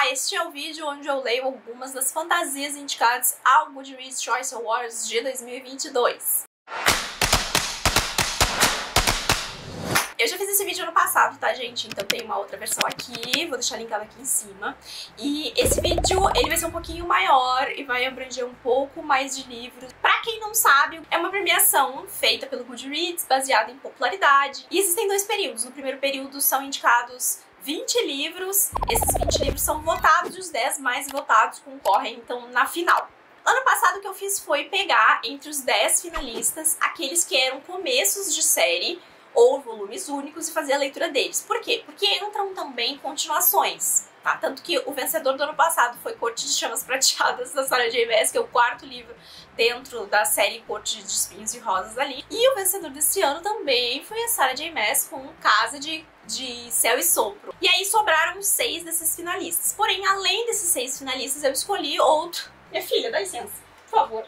Olá, este é o vídeo onde eu leio algumas das fantasias indicadas ao Goodreads Choice Awards de 2022. Eu já fiz esse vídeo ano passado, tá, gente? Então tem uma outra versão aqui, vou deixar linkado aqui em cima. E esse vídeo, ele vai ser um pouquinho maior e vai abranger um pouco mais de livros. Pra quem não sabe, é uma premiação feita pelo Goodreads, baseada em popularidade. E existem dois períodos. No primeiro período são indicados 20 livros, esses 20 livros são votados e os 10 mais votados concorrem, então, na final. Ano passado o que eu fiz foi pegar entre os 10 finalistas aqueles que eram começos de série ou volumes únicos e fazer a leitura deles. Por quê? Porque entram também continuações, tá? Tanto que o vencedor do ano passado foi Corte de Chamas Prateadas, da Sarah J. Maas, que é o quarto livro dentro da série Corte de Espinhos e Rosas ali. E o vencedor desse ano também foi a Sarah J. Maas com Casa de Céu e Sopro. E aí sobraram 6 desses finalistas. Porém, além desses 6 finalistas, eu escolhi outro. Minha filha, dá licença, por favor.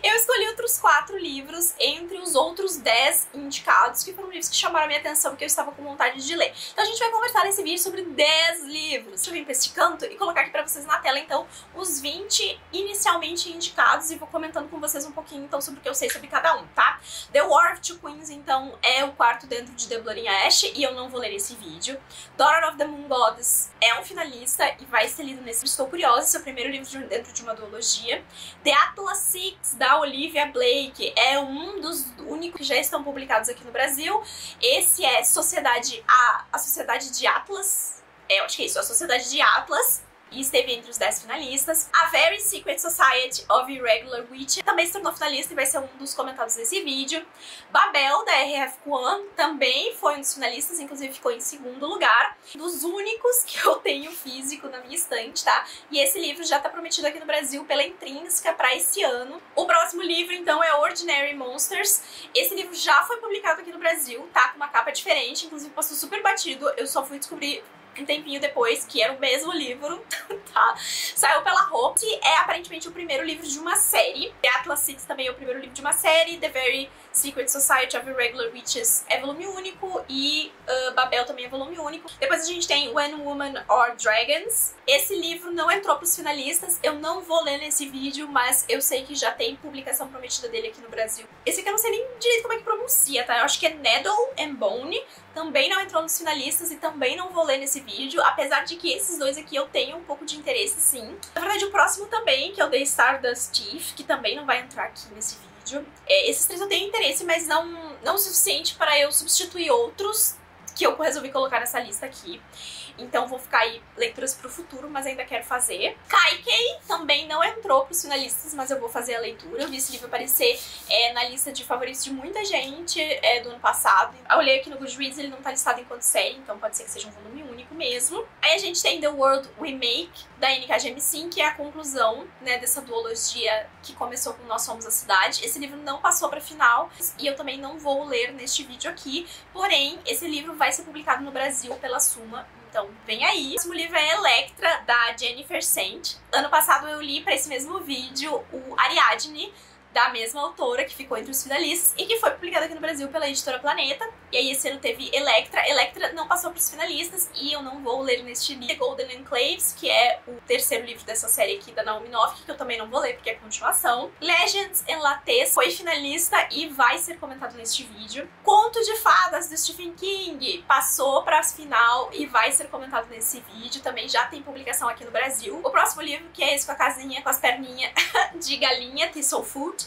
Eu escolhi outros 4 livros entre os outros 10 indicados, que foram livros que chamaram a minha atenção porque eu estava com vontade de ler. Então a gente vai conversar nesse vídeo sobre 10 livros. Deixa eu vir pra este canto e colocar aqui pra vocês na tela, então, os 20 inicialmente indicados e vou comentando com vocês um pouquinho, então, sobre o que eu sei sobre cada um, tá? The War of Two Queens, então, é o quarto dentro de The Blood in Ash e eu não vou ler esse vídeo. Daughter of the Moon Goddess é um finalista e vai ser lido nesse. Estou curiosa, esse é o primeiro livro dentro de uma duologia. The Atlas Six, da Olivia Blake, é um dos únicos que já estão publicados aqui no Brasil. Esse é a Sociedade de Atlas, eu acho que é isso, a Sociedade de Atlas, e esteve entre os 10 finalistas. A Very Secret Society of Irregular Witches também se tornou finalista e vai ser um dos comentados nesse vídeo. Babel, da R.F. Kuang, também foi um dos finalistas, inclusive ficou em segundo lugar. Dos únicos que eu tenho físico na minha estante, tá? E esse livro já tá prometido aqui no Brasil pela Intrínseca pra esse ano. O próximo livro, então, é Ordinary Monsters. Esse livro já foi publicado aqui no Brasil, tá? Com uma capa diferente, inclusive passou super batido. Eu só fui descobrir um tempinho depois que era o mesmo livro, tá? Saiu pela Hope. É aparentemente o primeiro livro de uma série. The Atlas Six também é o primeiro livro de uma série. The Very Secret Society of Irregular Witches é volume único e Babel também é volume único. Depois a gente tem When Women Are Dragons. Esse livro não entrou pros finalistas. Eu não vou ler nesse vídeo, mas eu sei que já tem publicação prometida dele aqui no Brasil. Esse aqui eu não sei nem direito como é que pronuncia, tá? Eu acho que é Needle and Bone. Também não entrou nos finalistas e também não vou ler nesse vídeo, apesar de que esses dois aqui eu tenho um pouco de interesse, sim. Na verdade, o próximo também, que é o The Stardust Thief, que também não vai entrar aqui nesse vídeo. Esses 3 eu tenho interesse, mas não o suficiente para eu substituir outros que eu resolvi colocar nessa lista aqui. Então vou ficar aí leituras pro futuro, mas ainda quero fazer. Kaikei também não entrou pros finalistas, mas eu vou fazer a leitura. Eu vi esse livro aparecer na lista de favoritos de muita gente do ano passado. Eu olhei aqui no Goodreads, ele não tá listado enquanto série, então pode ser que seja um volume único mesmo. Aí a gente tem The World We Make, da N.K. Jemisin, que é a conclusão, né, dessa duologia que começou com Nós Somos a Cidade. Esse livro não passou pra final e eu também não vou ler neste vídeo aqui, porém, esse livro vai ser publicado no Brasil pela Suma. Então, vem aí. O próximo livro é Electra, da Jennifer Saint. Ano passado eu li para esse mesmo vídeo o Ariadne, da mesma autora, que ficou entre os finalistas e que foi publicado aqui no Brasil pela Editora Planeta. E aí esse ano teve Electra. Electra não passou para os finalistas e eu não vou ler neste livro. The Golden Enclaves, que é o terceiro livro dessa série aqui da Naomi Novik, que eu também não vou ler porque é continuação. Legends and Lattes foi finalista e vai ser comentado neste vídeo. Conto de Fadas, do Stephen King, passou para a final e vai ser comentado nesse vídeo. Também já tem publicação aqui no Brasil. O próximo livro, que é esse com a casinha, com as perninhas de galinha, Thistle Foot,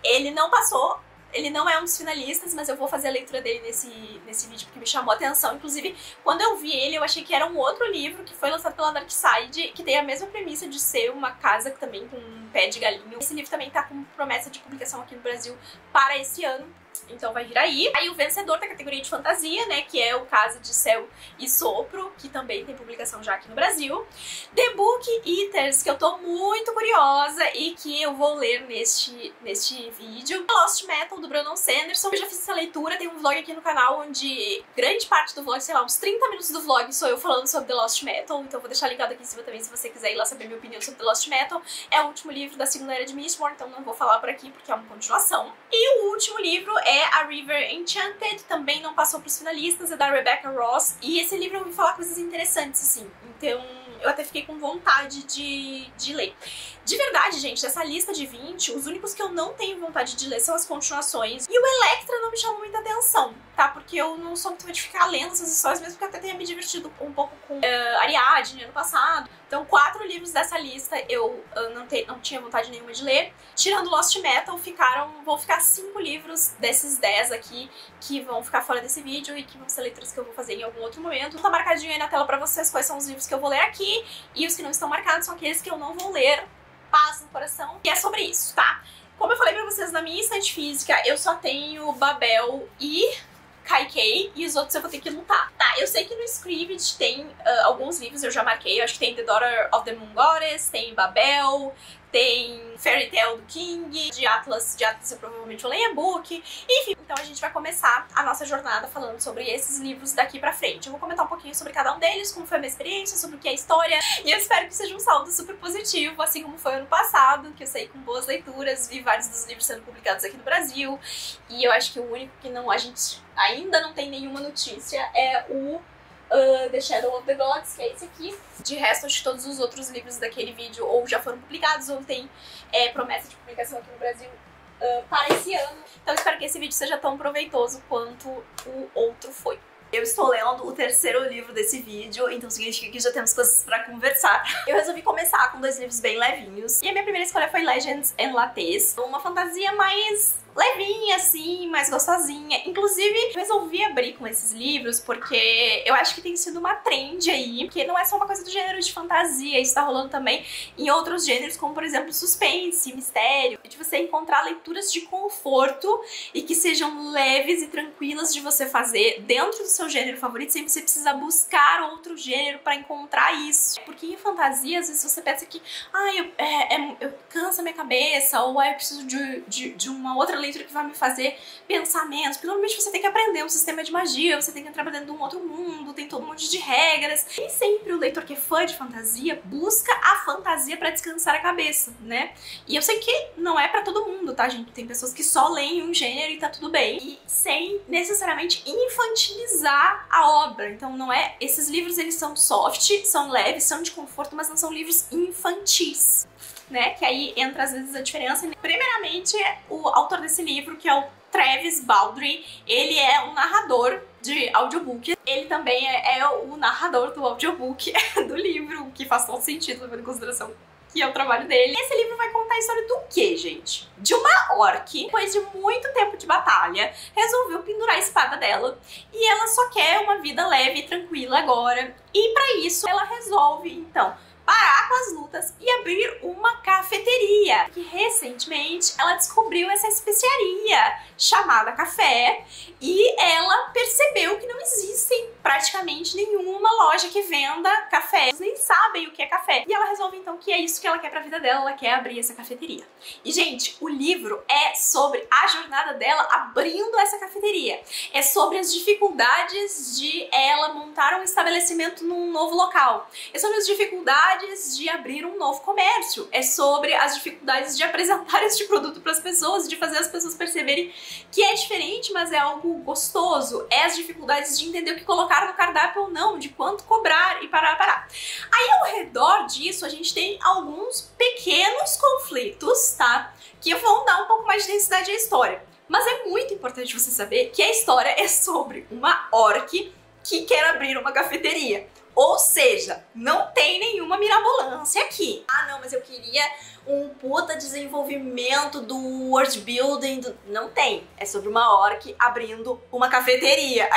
ele não passou. Ele não é um dos finalistas, mas eu vou fazer a leitura dele nesse vídeo porque me chamou a atenção. Inclusive, quando eu vi ele, eu achei que era um outro livro que foi lançado pela Darkside, que tem a mesma premissa de ser uma casa também com um pé de galinha. Esse livro também tá com promessa de publicação aqui no Brasil para esse ano. Então vai vir aí. Aí o vencedor da categoria de fantasia, né, que é o Casa de Céu e Sopro, que também tem publicação já aqui no Brasil. The Book Eaters, que eu tô muito curiosa e que eu vou ler neste vídeo. Lost Metal, do Brandon Sanderson. Eu já fiz essa leitura, tem um vlog aqui no canal onde grande parte do vlog, sei lá, uns 30 minutos do vlog sou eu falando sobre The Lost Metal, então eu vou deixar ligado aqui em cima também se você quiser ir lá saber minha opinião sobre The Lost Metal. É o último livro da segunda era de Mistborn, então não vou falar por aqui porque é uma continuação. E o último livro é é A River Enchanted, também não passou pros finalistas, é da Rebecca Ross, e esse livro eu ouvi falar coisas interessantes, assim, então eu até fiquei com vontade de ler. De verdade, gente, dessa lista de 20, os únicos que eu não tenho vontade de ler são as continuações, e o Electra não me chamou muita atenção, tá? Porque eu não sou muito de ficar lendo essas histórias, mesmo que eu até tenha me divertido um pouco com Ariadne ano passado. Então 4 livros dessa lista eu não tinha vontade nenhuma de ler. Tirando Lost Metal, vão ficar 5 livros desses 10 aqui que vão ficar fora desse vídeo e que vão ser leituras que eu vou fazer em algum outro momento. Tá marcadinho aí na tela pra vocês quais são os livros que eu vou ler aqui, e os que não estão marcados são aqueles que eu não vou ler. Paz no coração. E é sobre isso, tá? Como eu falei pra vocês, na minha estante física eu só tenho Babel e Kaikei, e os outros eu vou ter que lutar. Tá, eu sei que no Scribd tem alguns livros, eu já marquei, eu acho que tem The Daughter of the Moon Goddess, tem Babel, tem Fairy Tail do King, de Atlas eu provavelmente vou ler e-book, enfim. Então a gente vai começar a nossa jornada falando sobre esses livros daqui pra frente. Eu vou comentar um pouquinho sobre cada um deles, como foi a minha experiência, sobre o que é a história, e eu espero que seja um saldo super positivo, assim como foi ano passado, que eu saí com boas leituras, vi vários dos livros sendo publicados aqui no Brasil, e eu acho que o único que a gente ainda não tem nenhuma notícia é o The Shadow of the Gods, que é esse aqui. De resto, acho que todos os outros livros daquele vídeo ou já foram publicados ou tem promessa de publicação aqui no Brasil para esse ano. Então espero que esse vídeo seja tão proveitoso quanto o outro foi. Eu estou lendo o 3º livro desse vídeo, então significa que já temos coisas pra conversar. Eu resolvi começar com 2 livros bem levinhos, e a minha primeira escolha foi Legends and Lattes, uma fantasia mais levinha, assim, mais gostosinha. Inclusive, eu resolvi abrir com esses livros porque eu acho que tem sido uma trend aí, porque não é só uma coisa do gênero de fantasia, isso tá rolando também em outros gêneros, como por exemplo suspense, mistério, de você encontrar leituras de conforto e que sejam leves e tranquilas de você fazer dentro do seu gênero favorito, sem você precisar buscar outro gênero pra encontrar isso. Porque em fantasia, às vezes você pensa que eu cansa minha cabeça, ou eu preciso de uma outra leitura que vai me fazer pensar menos, porque normalmente você tem que aprender um sistema de magia, você tem que entrar pra dentro de um outro mundo, tem todo um monte de regras. Nem sempre o leitor que é fã de fantasia busca a fantasia pra descansar a cabeça, né? E eu sei que não é pra todo mundo, tá, gente? Tem pessoas que só leem um gênero e tá tudo bem, e sem necessariamente infantilizar a obra. Então não é... Esses livros, eles são soft, são leves, são de conforto, mas não são livros infantis, né? Que aí entra às vezes a diferença. Primeiramente, o autor desse livro, que é o Travis Baldree, ele é um narrador de audiobook. Ele também é o narrador do audiobook do livro, o que faz todo sentido, levando em consideração que é o trabalho dele. Esse livro vai contar a história do quê, gente? De uma orc, depois de muito tempo de batalha, resolveu pendurar a espada dela, e ela só quer uma vida leve e tranquila agora. E pra isso, ela resolve, então, parar com as lutas e abrir uma cafeteria. Que recentemente ela descobriu essa especiaria chamada café, e ela percebeu que não existe praticamente nenhuma loja que venda café. Eles nem sabem o que é café. E ela resolve então que é isso que ela quer pra vida dela, ela quer abrir essa cafeteria. E gente, o livro é sobre a jornada dela abrindo essa cafeteria. É sobre as dificuldades de ela montar um estabelecimento num novo local. É sobre as dificuldades de abrir um novo comércio. É sobre as dificuldades de apresentar este produto para as pessoas, de fazer as pessoas perceberem que é diferente, mas é algo gostoso. É as dificuldades de entender o que colocar no cardápio ou não, de quanto cobrar e parar. Aí ao redor disso a gente tem alguns pequenos conflitos, tá? Que vão dar um pouco mais de densidade à história. Mas é muito importante você saber que a história é sobre uma orc que quer abrir uma cafeteria. Ou seja, não tem nenhuma mirabolância aqui. Ah, não, mas eu queria um puta desenvolvimento do world building. Não tem. É sobre uma orc abrindo uma cafeteria.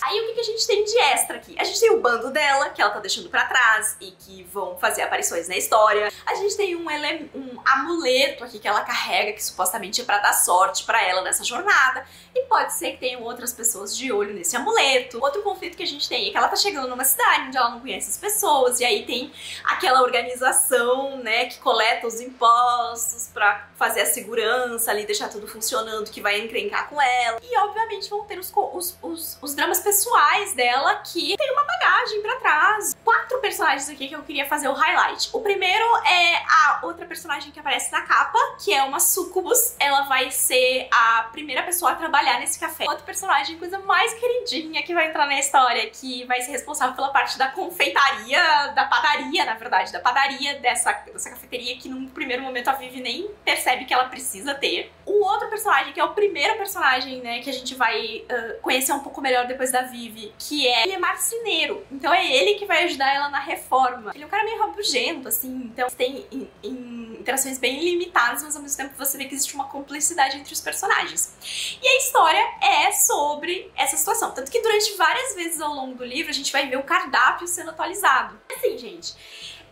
Aí o que a gente tem de extra aqui? A gente tem o bando dela, que ela tá deixando pra trás e que vão fazer aparições na história. A gente tem um amuleto aqui que ela carrega, que supostamente é pra dar sorte pra ela nessa jornada. E pode ser que tenham outras pessoas de olho nesse amuleto. Outro conflito que a gente tem é que ela tá chegando numa cidade onde ela não conhece as pessoas, e aí tem aquela organização, né, que coleta os impostos, pra fazer a segurança ali, deixar tudo funcionando, que vai encrencar com ela. E obviamente vão ter os dramas pessoais dela, que tem uma bagagem pra trás. 4 personagens aqui que eu queria fazer o highlight. O primeiro é a outra personagem que aparece na capa, que é uma sucubus. Ela vai ser a primeira pessoa a trabalhar nesse café. Outra personagem, coisa mais queridinha, que vai entrar na história, que vai ser responsável pela parte da confeitaria, da padaria, na verdade, da padaria dessa cafeteria, que num primeiro momento a Vivi nem percebe que ela precisa ter. Um outro personagem, que é o primeiro personagem, né, que a gente vai conhecer um pouco melhor depois da Vivi, que ele é marceneiro. Então é ele que vai ajudar ela na reforma. Ele é um cara meio rabugento, assim, então tem interações bem limitadas, mas ao mesmo tempo você vê que existe uma cumplicidade entre os personagens. E a história é sobre essa situação. Tanto que durante várias vezes ao longo do livro a gente vai ver o cardápio sendo atualizado. Assim, gente,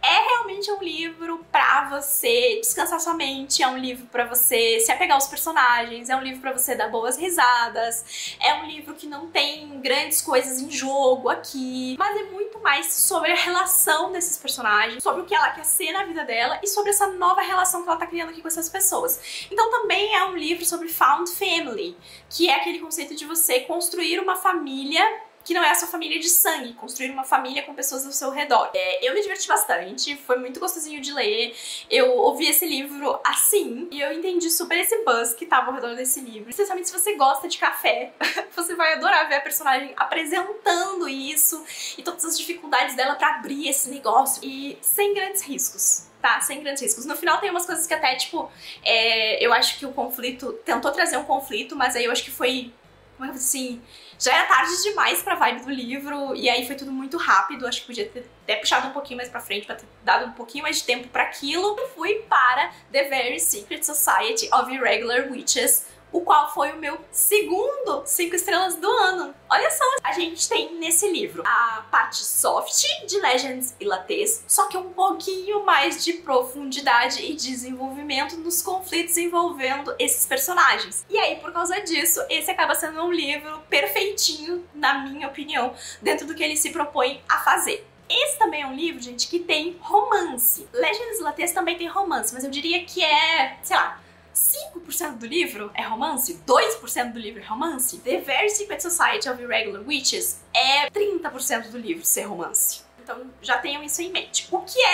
é realmente um livro pra você descansar sua mente, é um livro pra você se apegar aos personagens, é um livro pra você dar boas risadas, é um livro que não tem grandes coisas em jogo aqui, mas é muito mais sobre a relação desses personagens, sobre o que ela quer ser na vida dela e sobre essa nova relação que ela tá criando aqui com essas pessoas. Então também é um livro sobre found family, que é aquele conceito de você construir uma família que não é a sua família de sangue, construir uma família com pessoas ao seu redor. Eu me diverti bastante, foi muito gostosinho de ler, eu ouvi esse livro assim, e eu entendi super esse buzz que tava ao redor desse livro. Especialmente se você gosta de café, você vai adorar ver a personagem apresentando isso, e todas as dificuldades dela pra abrir esse negócio, e sem grandes riscos. Tá? Sem grandes riscos. No final tem umas coisas que até, tipo, eu acho que o conflito, tentou trazer um conflito, mas aí eu acho que foi, como é que assim, já era tarde demais pra vibe do livro, e aí foi tudo muito rápido, acho que podia ter até puxado um pouquinho mais pra frente, pra ter dado um pouquinho mais de tempo pra aquilo. Eu fui para The Very Secret Society of Irregular Witches, o qual foi o meu segundo 5 estrelas do ano. Olha só, a gente tem nesse livro a parte soft de Legends e Lattes, só que um pouquinho mais de profundidade e desenvolvimento nos conflitos envolvendo esses personagens. E aí, por causa disso, esse acaba sendo um livro perfeitinho, na minha opinião, dentro do que ele se propõe a fazer. Esse também é um livro, gente, que tem romance. Legends e Lattes também tem romance, mas eu diria que é, sei lá, 5% do livro é romance, 2% do livro é romance. The Very Secret Society of Irregular Witches é 30% do livro ser romance. Então já tenham isso em mente.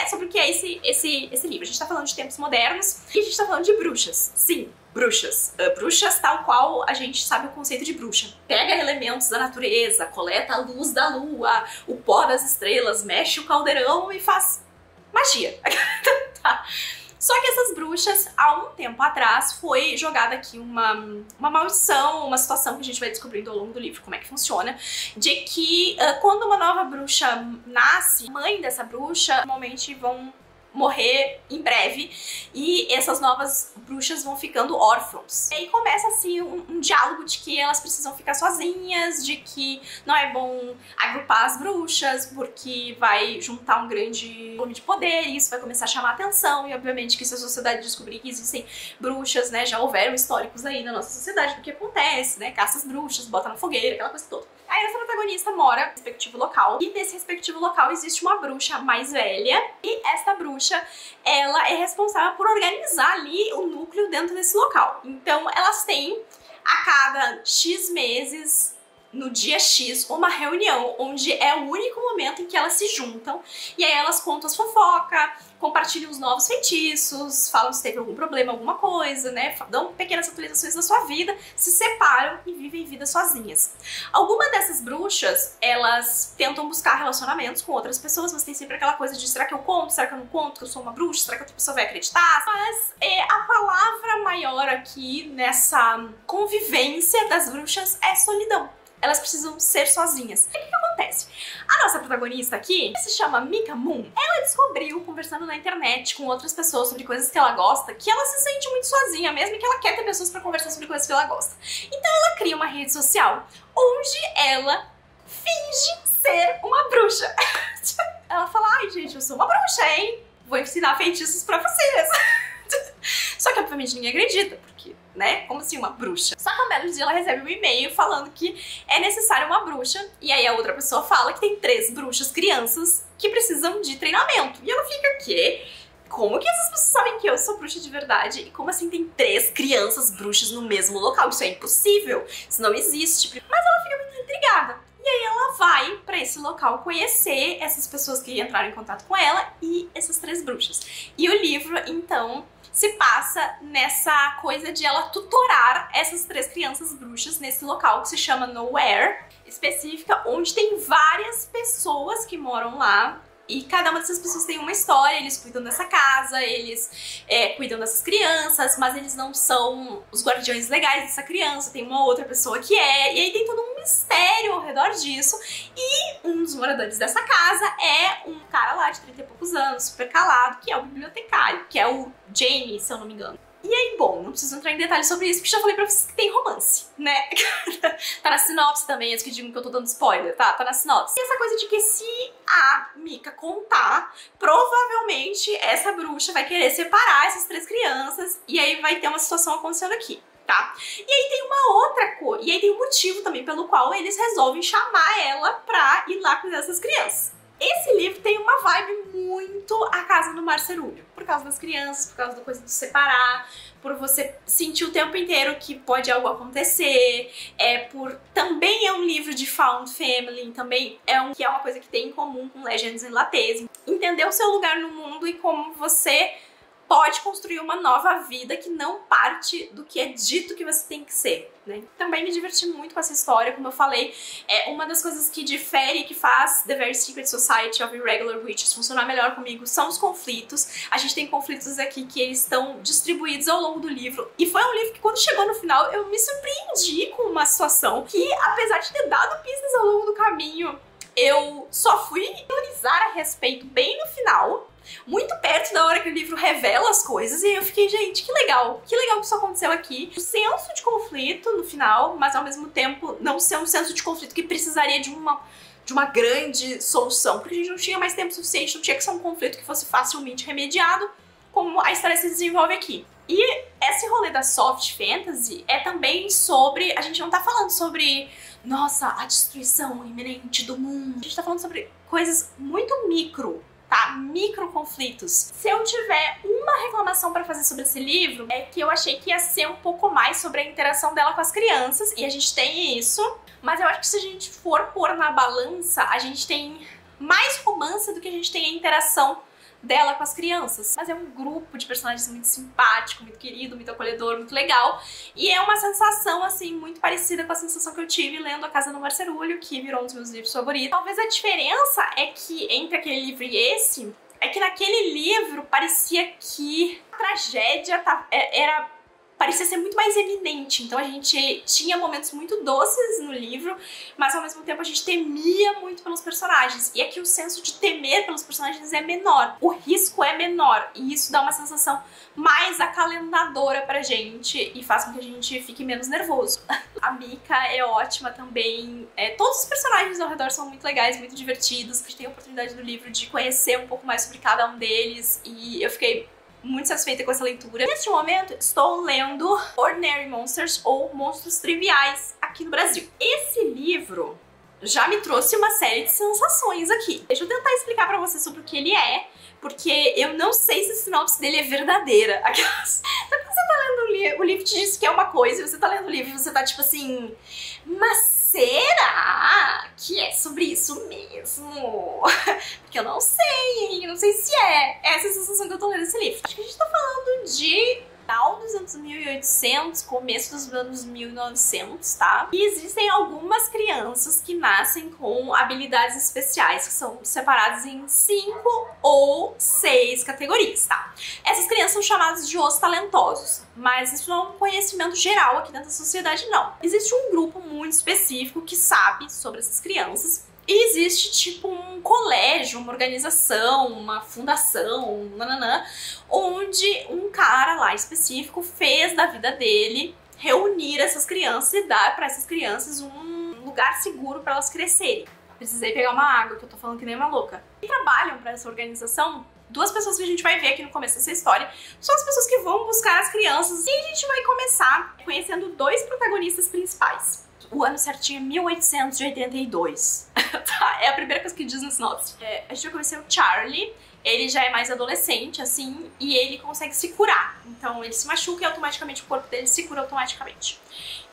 Sobre o que é esse livro? A gente tá falando de tempos modernos e a gente tá falando de bruxas. Sim, bruxas. Bruxas tal qual a gente sabe o conceito de bruxa. Pega elementos da natureza, coleta a luz da lua, o pó das estrelas, mexe o caldeirão e faz magia. Tá. Só que essas bruxas, há um tempo atrás, foi jogada aqui uma maldição, uma situação que a gente vai descobrindo ao longo do livro como é que funciona, de que quando uma nova bruxa nasce, a mãe dessa bruxa normalmente vão morrer em breve e essas novas bruxas vão ficando órfãos. E aí começa assim um diálogo de que elas precisam ficar sozinhas, de que não é bom agrupar as bruxas porque vai juntar um grande volume de poder e isso vai começar a chamar atenção e obviamente que se a sociedade descobrir que existem bruxas, né, já houveram históricos aí na nossa sociedade do que acontece, né, caça as bruxas, bota na fogueira, aquela coisa toda. Aí essa protagonista mora no respectivo local e nesse respectivo local existe uma bruxa mais velha e esta bruxa, ela é responsável por organizar ali o núcleo dentro desse local. Então elas têm a cada X meses, no dia X, uma reunião onde é o único momento em que elas se juntam e aí elas contam as fofocas, compartilham os novos feitiços, falam se teve algum problema, alguma coisa, né? Dão pequenas atualizações da sua vida, se separam e vivem vida sozinhas. Algumas dessas bruxas, elas tentam buscar relacionamentos com outras pessoas, mas tem sempre aquela coisa de será que eu conto, será que eu não conto, que eu sou uma bruxa, será que outra pessoa vai acreditar? Mas a palavra maior aqui nessa convivência das bruxas é solidão. Elas precisam ser sozinhas. E o que acontece? A nossa protagonista aqui, que se chama Mika Moon, ela descobriu, conversando na internet com outras pessoas sobre coisas que ela gosta, que ela se sente muito sozinha, mesmo que ela quer ter pessoas pra conversar sobre coisas que ela gosta. Então ela cria uma rede social onde ela finge ser uma bruxa. Ela fala, ai gente, eu sou uma bruxa, hein? Vou ensinar feitiços pra vocês. Só que obviamente ninguém acredita, porque, né, como assim uma bruxa? Só que um belo dia ela recebe um e-mail falando que é necessário uma bruxa, e aí a outra pessoa fala que tem 3 bruxas crianças que precisam de treinamento. E ela fica, quê? como que essas pessoas sabem que eu sou bruxa de verdade? E como assim tem 3 crianças bruxas no mesmo local? Isso é impossível, isso não existe. Mas ela fica muito intrigada. E aí ela vai pra esse local conhecer essas pessoas que entraram em contato com ela e essas 3 bruxas. E o livro, então, se passa nessa coisa de ela tutorar essas 3 crianças bruxas nesse local que se chama Nowhere, específica, onde tem várias pessoas que moram lá. E cada uma dessas pessoas tem uma história, eles cuidam dessa casa, eles cuidam dessas crianças, mas eles não são os guardiões legais dessa criança, tem uma outra pessoa que é, e aí tem todo um mistério ao redor disso. E um dos moradores dessa casa é um cara lá de 30 e poucos anos, super calado, que é o bibliotecário, que é o Jamie, se eu não me engano. E aí, bom, não preciso entrar em detalhes sobre isso, porque já falei pra vocês que tem romance, né? Tá na sinopse também, antes que digam que eu tô dando spoiler, tá? Tá na sinopse. E essa coisa de que se a Mika contar, provavelmente essa bruxa vai querer separar essas 3 crianças, e aí vai ter uma situação acontecendo aqui, tá? E aí tem uma outra coisa, e aí tem um motivo também pelo qual eles resolvem chamar ela pra ir lá cuidar dessas crianças. Esse livro tem uma vibe muito A Casa no Mar Cerúleo, por causa das crianças, por causa da coisa de separar, por você sentir o tempo inteiro que pode algo acontecer, também é um livro de found family, também que é uma coisa que tem em comum com Legends in Lattes. Entender o seu lugar no mundo e como você pode construir uma nova vida que não parte do que é dito que você tem que ser, né? Também me diverti muito com essa história, como eu falei, uma das coisas que difere e que faz The Very Secret Society of Irregular Witches funcionar melhor comigo são os conflitos. A gente tem conflitos aqui que eles estão distribuídos ao longo do livro, e foi um livro que quando chegou no final eu me surpreendi com uma situação que, apesar de ter dado pistas ao longo do caminho, eu só fui teorizar a respeito bem no final, muito perto da hora que o livro revela as coisas, e aí eu fiquei, gente, que legal que isso aconteceu aqui. O senso de conflito no final, mas ao mesmo tempo não ser um senso de conflito que precisaria de uma grande solução, porque a gente não tinha mais tempo suficiente, não tinha que ser um conflito que fosse facilmente remediado, como a história se desenvolve aqui. E esse rolê da soft fantasy é também sobre, a gente não tá falando sobre, nossa, a destruição iminente do mundo, a gente tá falando sobre coisas muito micro, tá? Micro conflitos. Se eu tiver uma reclamação pra fazer sobre esse livro, é que eu achei que ia ser um pouco mais sobre a interação dela com as crianças, e a gente tem isso, mas eu acho que se a gente for pôr na balança, a gente tem mais romance do que a gente tem a interação dela com as crianças. Mas é um grupo de personagens muito simpático, muito querido, muito acolhedor, muito legal. E é uma sensação, assim, muito parecida com a sensação que eu tive lendo A Casa no Mar Cerúleo, que virou um dos meus livros favoritos. Talvez a diferença é que entre aquele livro e esse, é que naquele livro parecia que a tragédia parecia ser muito mais evidente, então a gente tinha momentos muito doces no livro, mas ao mesmo tempo a gente temia muito pelos personagens, e aqui o senso de temer pelos personagens é menor, o risco é menor, e isso dá uma sensação mais acalentadora pra gente e faz com que a gente fique menos nervoso. A Mika é ótima também, todos os personagens ao redor são muito legais, muito divertidos, a gente tem a oportunidade no livro de conhecer um pouco mais sobre cada um deles, e eu fiquei muito satisfeita com essa leitura. Neste momento, estou lendo Ordinary Monsters, ou Monstros Triviais, aqui no Brasil. Esse livro já me trouxe uma série de sensações aqui. Deixa eu tentar explicar pra você sobre o que ele é, porque eu não sei se a sinopse dele é verdadeira. Aquelas... Sabe quando você tá lendo o livro te diz que é uma coisa, e você tá lendo o livro e você tá tipo assim... Mas será que é sobre isso mesmo? Porque eu não sei, não sei se é. Essa é a sensação que eu tô lendo esse livro. Acho que a gente tá falando de final dos anos 1800, começo dos anos 1900, tá? E existem algumas crianças que nascem com habilidades especiais, que são separadas em 5 ou 6 categorias, tá? Essas crianças são chamadas de os talentosos, mas isso não é um conhecimento geral aqui dentro da sociedade, não. Existe um grupo muito específico que sabe sobre essas crianças, e existe tipo um colégio, uma organização, uma fundação, nananã, onde um cara lá específico fez da vida dele reunir essas crianças e dar pra essas crianças um lugar seguro pra elas crescerem. Precisei pegar uma água, que eu tô falando que nem uma louca. E trabalham pra essa organização, 2 pessoas que a gente vai ver aqui no começo dessa história, são as pessoas que vão buscar as crianças, e a gente vai começar conhecendo 2 protagonistas principais. O ano certinho é 1882. Tá? É a primeira coisa que diz no sinopse. A gente vai conhecer o Charlie, ele já é mais adolescente, assim, e ele consegue se curar. Então ele se machuca e automaticamente o corpo dele se cura automaticamente.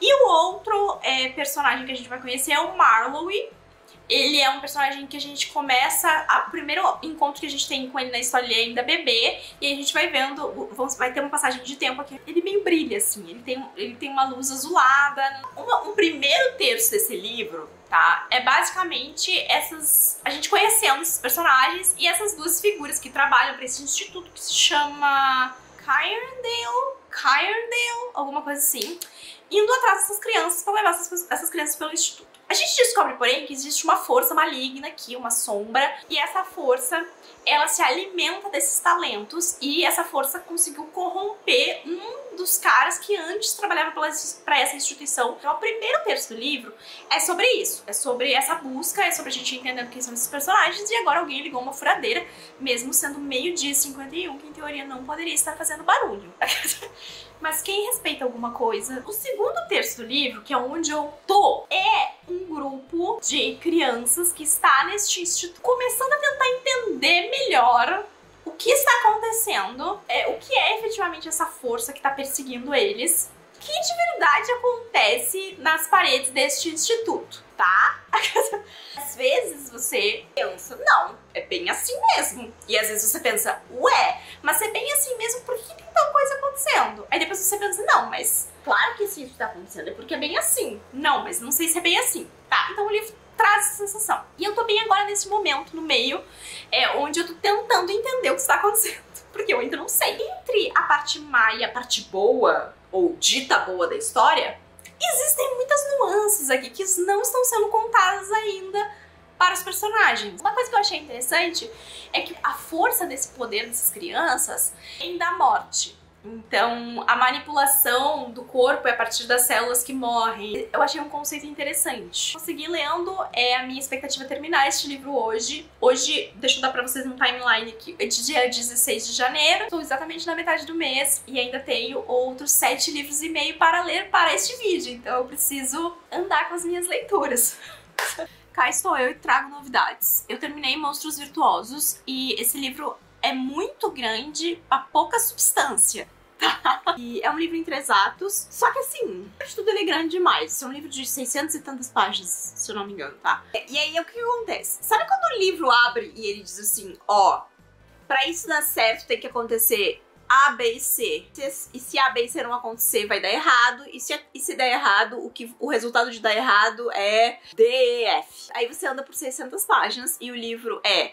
E o outro personagem que a gente vai conhecer é o Marlowe. Ele é um personagem que a gente começa... O primeiro encontro que a gente tem com ele na história, ele é ainda bebê. E a gente vai vendo... Vai ter uma passagem de tempo aqui. Ele meio brilha, assim. Ele tem uma luz azulada. Um primeiro terço desse livro, tá? É basicamente a gente conhecendo esses personagens e essas duas figuras que trabalham para esse instituto que se chama... Cairndale, alguma coisa assim. Indo atrás dessas crianças para levar essas crianças pelo instituto. A gente descobre, porém, que existe uma força maligna aqui, uma sombra, e essa força, ela se alimenta desses talentos, e essa força conseguiu corromper um dos caras que antes trabalhava para essa instituição. Então, o primeiro terço do livro é sobre isso, é sobre essa busca, é sobre a gente entendendo quem são esses personagens, e agora alguém ligou uma furadeira, mesmo sendo meio-dia 51, que em teoria não poderia estar fazendo barulho. Mas quem respeita alguma coisa... O segundo terço do livro, que é onde eu tô, é um grupo de crianças que está neste instituto começando a tentar entender melhor o que está acontecendo, o que é efetivamente essa força que está perseguindo eles, que de verdade acontece nas paredes deste instituto, tá? Às vezes você pensa, não, é bem assim mesmo. E às vezes você pensa, ué, mas é bem assim mesmo, por que tem tal coisa acontecendo? Aí depois você pensa, não, mas claro que se isso tá acontecendo é porque é bem assim. Não, mas não sei se é bem assim. Tá, então o livro traz essa sensação. E eu tô bem agora nesse momento, no meio, onde eu tô tentando entender o que está acontecendo. Porque eu ainda não sei. Entre a parte má e a parte boa, ou dita boa da história, existem muitas nuances aqui que não estão sendo contadas ainda para os personagens. Uma coisa que eu achei interessante é que a força desse poder dessas crianças vem da morte. Então, a manipulação do corpo é a partir das células que morrem. Eu achei um conceito interessante. Consegui lendo, a minha expectativa é terminar este livro hoje. Hoje, deixa eu dar pra vocês um timeline aqui, é de dia 16 de janeiro. Estou exatamente na metade do mês e ainda tenho outros 7 livros e meio para ler para este vídeo. Então eu preciso andar com as minhas leituras. Cá estou eu e trago novidades. Eu terminei Monstros Virtuosos e esse livro é muito grande pra pouca substância. E é um livro em 3 atos, só que assim, de tudo ele é grande demais. Esse é um livro de 600 e tantas páginas, se eu não me engano, tá? E aí, o que acontece? Sabe quando o livro abre e ele diz assim, ó, pra isso dar certo tem que acontecer A, B e C. E se A, B e C não acontecer, vai dar errado. E se der errado, o resultado de dar errado é D, E, F. Aí você anda por 600 páginas e o livro é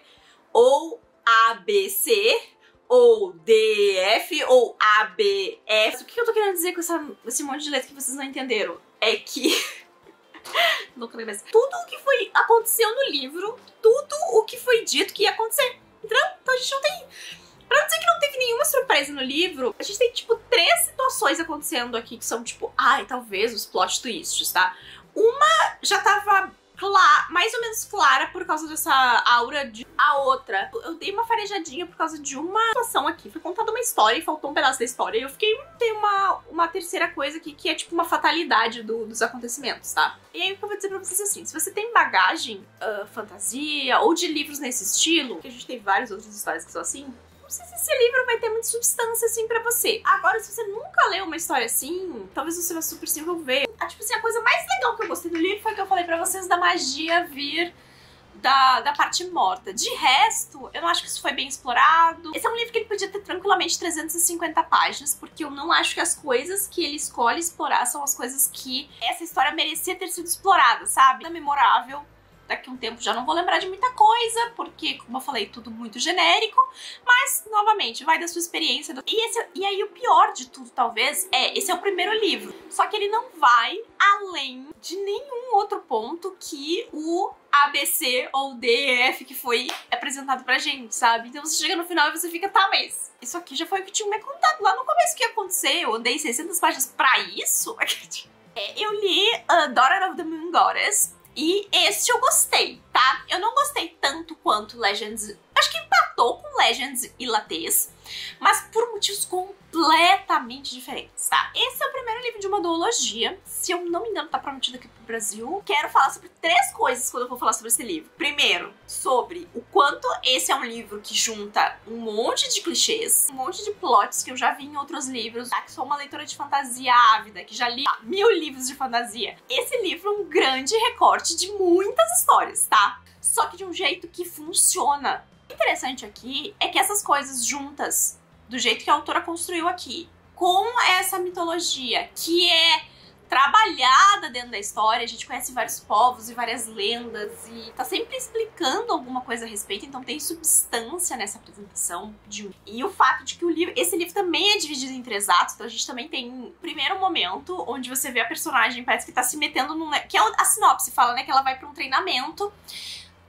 ou A, B, C, ou D, E, F, ou A, B, F. O que eu tô querendo dizer com esse monte de letra que vocês não entenderam? É que... tudo o que aconteceu no livro, tudo o que foi dito que ia acontecer. Então a gente não tem... Pra não dizer que não teve nenhuma surpresa no livro, a gente tem, tipo, 3 situações acontecendo aqui que são, tipo, ai, talvez os plot twists, tá? Uma já tava mais ou menos clara por causa dessa aura de... A outra, eu dei uma farejadinha por causa de uma situação aqui. Foi contada uma história e faltou um pedaço da história. E eu fiquei... Tem uma terceira coisa aqui que é tipo uma fatalidade dos acontecimentos, tá? E aí o que eu vou dizer pra vocês assim, se você tem bagagem, fantasia ou de livros nesse estilo, que a gente tem várias outras histórias que são assim, não sei se esse livro vai ter muita substância assim pra você. Agora, se você nunca leu uma história assim, talvez você vai super se envolver. Tipo assim, a coisa mais legal que eu gostei do livro foi que eu falei pra vocês da magia vir da parte morta. De resto, eu não acho que isso foi bem explorado. Esse é um livro que ele podia ter tranquilamente 350 páginas, porque eu não acho que as coisas que ele escolhe explorar são as coisas que essa história merecia ter sido explorada, sabe? É memorável. Daqui a um tempo já não vou lembrar de muita coisa, porque, como eu falei, tudo muito genérico. Mas, novamente, vai da sua experiência. E aí o pior de tudo, talvez, esse é o primeiro livro. Só que ele não vai além de nenhum outro ponto que o ABC ou D, E, F que foi apresentado pra gente, sabe? Então você chega no final e você fica, tá, mas isso aqui já foi o que tinha me contado lá no começo que ia acontecer. Eu dei 600 páginas pra isso? Eu li Daughter of the Moon Goddess. E este eu gostei, tá? Eu não gostei tanto quanto Legends... Acho que empatou com Legends e Lattes, mas por motivos completamente diferentes, tá? Esse é o primeiro livro de uma duologia, se eu não me engano tá prometido aqui pro Brasil. Quero falar sobre 3 coisas quando eu vou falar sobre esse livro. Primeiro, sobre o quanto esse é um livro que junta um monte de clichês, um monte de plots que eu já vi em outros livros, tá? Que sou uma leitora de fantasia ávida, que já li 1000 livros de fantasia. Esse livro é um grande recorte de muitas histórias, tá? Só que de um jeito que funciona. O interessante aqui é que essas coisas juntas, do jeito que a autora construiu aqui, com essa mitologia que é trabalhada dentro da história, a gente conhece vários povos e várias lendas e tá sempre explicando alguma coisa a respeito, então tem substância nessa apresentação. E o fato de que esse livro também é dividido em 3 atos, então a gente também tem um primeiro momento onde você vê a personagem, parece que tá se metendo num... que é a sinopse, fala, né, que ela vai pra um treinamento.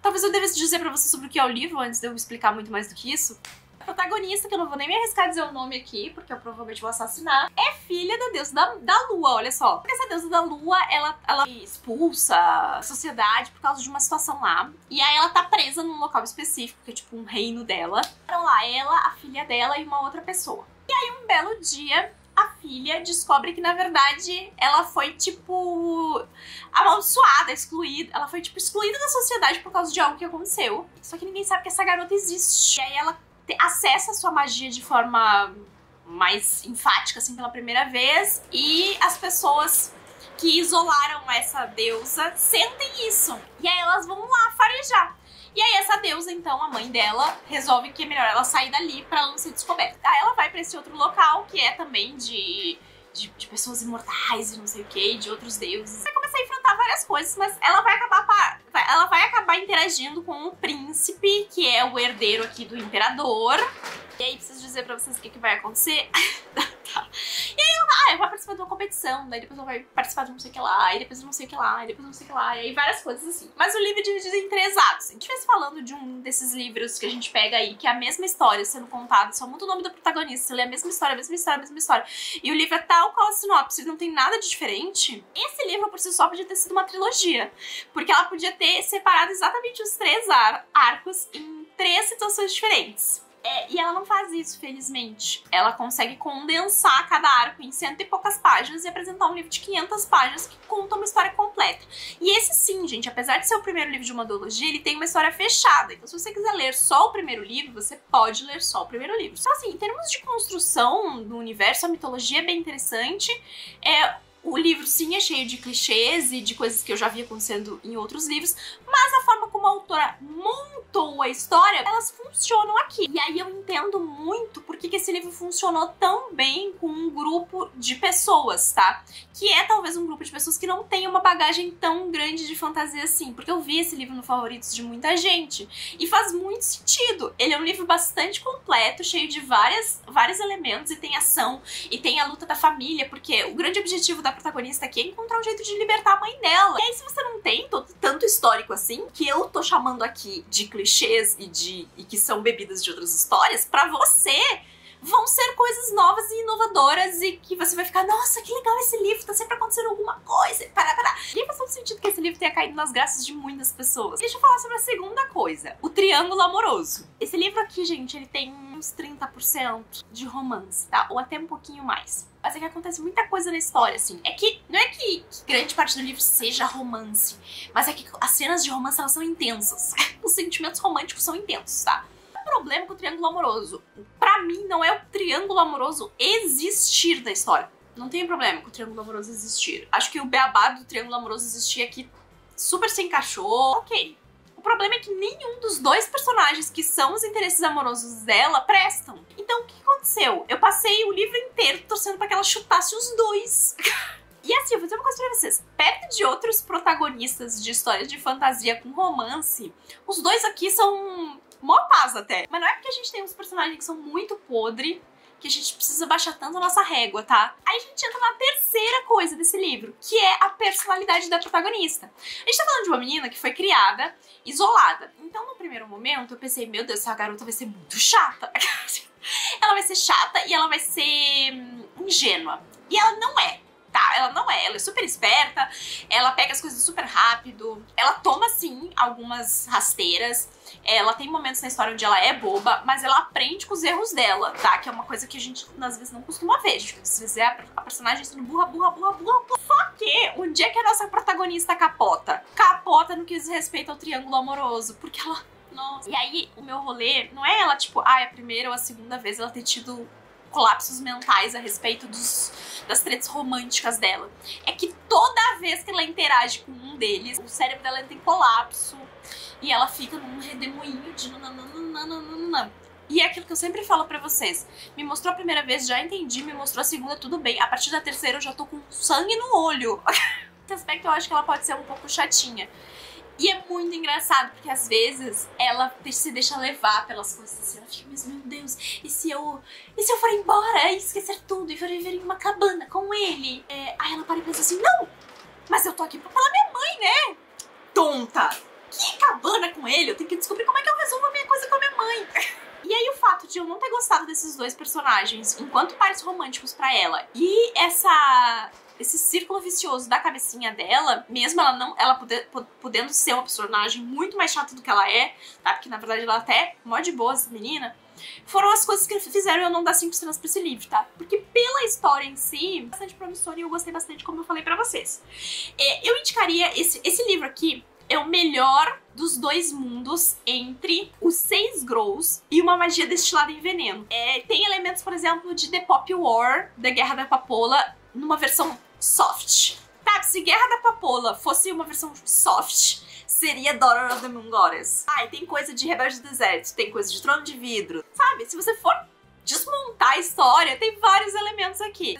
Talvez eu devesse dizer pra você sobre o que é o livro, antes de eu explicar muito mais do que isso. A protagonista, que eu não vou nem me arriscar a dizer o nome aqui, porque eu provavelmente vou assassinar, é filha da deusa da lua, olha só. Essa deusa da lua, ela expulsa a sociedade por causa de uma situação lá. E aí ela tá presa num local específico, que é tipo um reino dela. Então lá, ela, a filha dela e uma outra pessoa. E aí um belo dia, a filha descobre que, na verdade, ela foi, tipo, amaldiçoada, excluída. Ela foi, tipo, excluída da sociedade por causa de algo que aconteceu. Só que ninguém sabe que essa garota existe. E aí ela acessa a sua magia de forma mais enfática, assim, pela primeira vez. E as pessoas que isolaram essa deusa sentem isso. E aí elas vão lá farejar. E aí essa deusa, então, a mãe dela, resolve que é melhor ela sair dali pra ela não ser descoberta. Aí ela vai pra esse outro local, que é também de pessoas imortais e não sei o que, de outros deuses. Vai começar a enfrentar várias coisas, mas ela vai acabar interagindo com o príncipe, que é o herdeiro aqui do imperador. E aí preciso dizer pra vocês o que vai acontecer. Tá. E aí ela vai participar de uma competição, daí depois ela vai participar de não sei o que lá, e depois não sei o que lá, e depois não sei o que lá, e aí várias coisas assim. Mas o livro é dividido em 3 atos. Se a gente estivesse falando de um desses livros que a gente pega aí, que é a mesma história sendo contada, só muda o nome do protagonista, você lê a mesma história, a mesma história, a mesma história, e o livro é tal qual a sinopse, não tem nada de diferente, esse livro por si só podia ter sido uma trilogia, porque ela podia ter separado exatamente os 3 arcos em 3 situações diferentes. E ela não faz isso, felizmente. Ela consegue condensar cada arco em 100 e poucas páginas e apresentar um livro de 500 páginas que conta uma história completa. E esse sim, gente, apesar de ser o primeiro livro de uma duologia, ele tem uma história fechada. Então se você quiser ler só o primeiro livro, você pode ler só o primeiro livro. Então assim, em termos de construção do universo, a mitologia é bem interessante. O livro, sim, é cheio de clichês e de coisas que eu já vi acontecendo em outros livros, mas a forma como a autora montou a história, elas funcionam aqui. E aí eu entendo muito por que esse livro funcionou tão bem com um grupo de pessoas, tá? Que é talvez um grupo de pessoas que não tem uma bagagem tão grande de fantasia assim, porque eu vi esse livro no Favoritos de muita gente, e faz muito sentido. Ele é um livro bastante completo, cheio de vários elementos, e tem ação, e tem a luta da família, porque o grande objetivo da protagonista aqui é encontrar um jeito de libertar a mãe dela. E aí, se você não tem tanto histórico assim, que eu tô chamando aqui de clichês e que são bebidas de outras histórias, pra você vão ser coisas novas e inovadoras e que você vai ficar, nossa, que legal esse livro, tá sempre acontecendo alguma coisa. Pará. E faz todo sentido que esse livro tenha caído nas graças de muitas pessoas. Deixa eu falar sobre a segunda coisa, o triângulo amoroso. Esse livro aqui, gente, ele tem uns 30% de romance, tá? Ou até um pouquinho mais. Mas é que acontece muita coisa na história, assim. Não é que grande parte do livro seja romance, mas é que as cenas de romance, elas são intensas. Os sentimentos românticos são intensos, tá? O problema com o triângulo amoroso, pra mim, não é o triângulo amoroso existir da história. Não tem problema com o triângulo amoroso existir. Acho que o beabá do triângulo amoroso existir aqui super se encaixou. Ok. O problema é que nenhum dos 2 personagens que são os interesses amorosos dela prestam. Então, o que aconteceu? Eu passei o livro inteiro torcendo pra que ela chutasse os 2. E assim, eu vou dizer uma coisa pra vocês. Perto de outros protagonistas de histórias de fantasia com romance, os 2 aqui são mó paz até. Mas não é porque a gente tem uns personagens que são muito podre que a gente precisa baixar tanto a nossa régua, tá? Aí a gente entra na terceira coisa desse livro, que é a personalidade da protagonista. A gente tá falando de uma menina que foi criada isolada. Então, no primeiro momento, eu pensei, meu Deus, essa garota vai ser muito chata. Ela vai ser chata e ela vai ser ingênua. E ela não é. Tá, ela não é, ela é super esperta, ela pega as coisas super rápido, ela toma, sim, algumas rasteiras, Ela tem momentos na história onde ela é boba, mas ela aprende com os erros dela, tá? Que é uma coisa que a gente, às vezes, não costuma ver. A gente, às vezes, é a personagem sendo burra. Só que, onde é que a nossa protagonista capota? Capota no que diz respeito ao triângulo amoroso, porque ela... Nossa. E aí, o meu rolê não é ela, tipo, a primeira ou a segunda vez ela ter tido colapsos mentais a respeito das tretas românticas dela. É que toda vez que ela interage com um deles, o cérebro dela tem colapso e ela fica num redemoinho de nananana. E é aquilo que eu sempre falo pra vocês. Me mostrou a primeira vez, já entendi. Me mostrou a segunda, tudo bem. A partir da terceira eu já tô com sangue no olho. Nesse aspecto eu acho que ela pode ser um pouco chatinha. E é muito engraçado, porque às vezes ela se deixa levar pelas coisas assim. Ela fica, mas meu Deus, e se eu for embora e esquecer tudo e for viver em uma cabana com ele? Aí ela para e pensa assim, não, mas eu tô aqui pra falar minha mãe, né? Tonta! Que cabana com ele? Eu tenho que descobrir como é que eu resolvo a minha coisa com a minha mãe. E aí o fato de eu não ter gostado desses dois personagens enquanto pares românticos pra ela e esse círculo vicioso da cabecinha dela, mesmo ela podendo ser uma personagem muito mais chata do que ela é, tá? Porque na verdade ela até é mó de boa, essa menina, foram as coisas que fizeram eu não dar 5 estrelas pra esse livro, tá? Porque pela história em si, bastante promissora e eu gostei bastante, como eu falei pra vocês. Eu indicaria esse livro aqui. É o melhor dos dois mundos entre os 6 Grows e uma magia destilada em veneno. Tem elementos, por exemplo, de The Pop War, da Guerra da Papoula, numa versão soft. Tá, se Guerra da Papoula fosse uma versão soft, seria Daughter of the Moon Goddess. E tem coisa de Rebelde do Deserto, tem coisa de Trono de Vidro. Sabe, se você for desmontar a história, tem vários elementos aqui.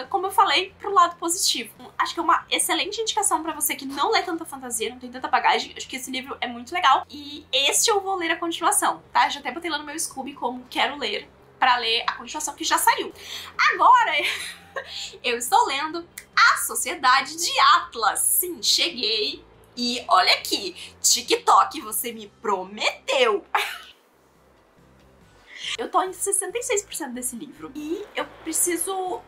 Como eu falei, pro lado positivo. Acho que é uma excelente indicação pra você que não lê tanta fantasia, não tem tanta bagagem. Acho que esse livro é muito legal. E este eu vou ler a continuação, tá? Já até botei lá no meu Scooby como quero ler, pra ler a continuação que já saiu. Agora, eu estou lendo A Sociedade de Atlas. Sim, cheguei. E olha aqui, TikTok, você me prometeu. Eu tô em 66% desse livro. E eu preciso...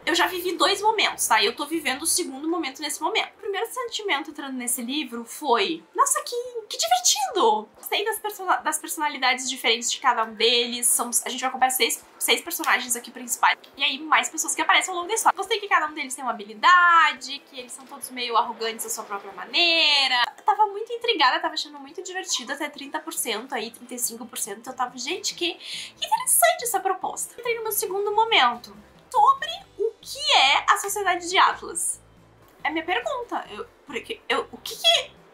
Eu já vivi 2 momentos, tá? E eu tô vivendo o segundo momento nesse momento. O primeiro sentimento entrando nesse livro foi... Nossa, que divertido! Gostei das personalidades diferentes de cada um deles. A gente vai acompanhar 6 personagens aqui principais. E aí, mais pessoas que aparecem ao longo da história. Gostei que cada um deles tem uma habilidade, que eles são todos meio arrogantes da sua própria maneira. Eu tava muito intrigada, tava achando muito divertido, até 30% aí, 35%. Eu tava, gente, que interessante essa proposta. Entrei no meu segundo momento. Sobre o que é a Sociedade de Atlas. É minha pergunta. O que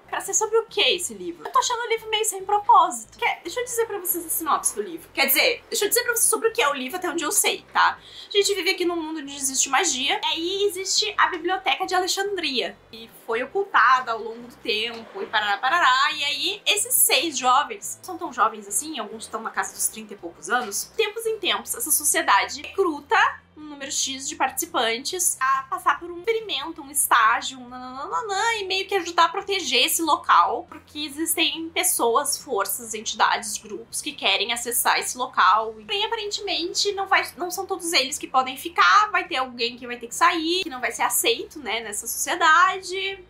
pra ser sobre o que esse livro? Eu tô achando o livro meio sem propósito. Deixa eu dizer pra vocês a sinopse do livro. Quer dizer, deixa eu dizer pra vocês sobre o que é o livro até onde eu sei, tá? A gente vive aqui num mundo onde existe magia. E aí existe a Biblioteca de Alexandria. E foi ocultada ao longo do tempo e parará. E aí esses 6 jovens, não são tão jovens assim, alguns estão na casa dos 30 e poucos anos. Tempos em tempos, essa sociedade recruta um número X de participantes a passar por um experimento, um estágio, e meio que ajudar a proteger esse local, porque existem pessoas, forças, entidades, grupos que querem acessar esse local. E bem, aparentemente não são todos eles que podem ficar, vai ter alguém que vai ter que sair, que não vai ser aceito, né, nessa sociedade,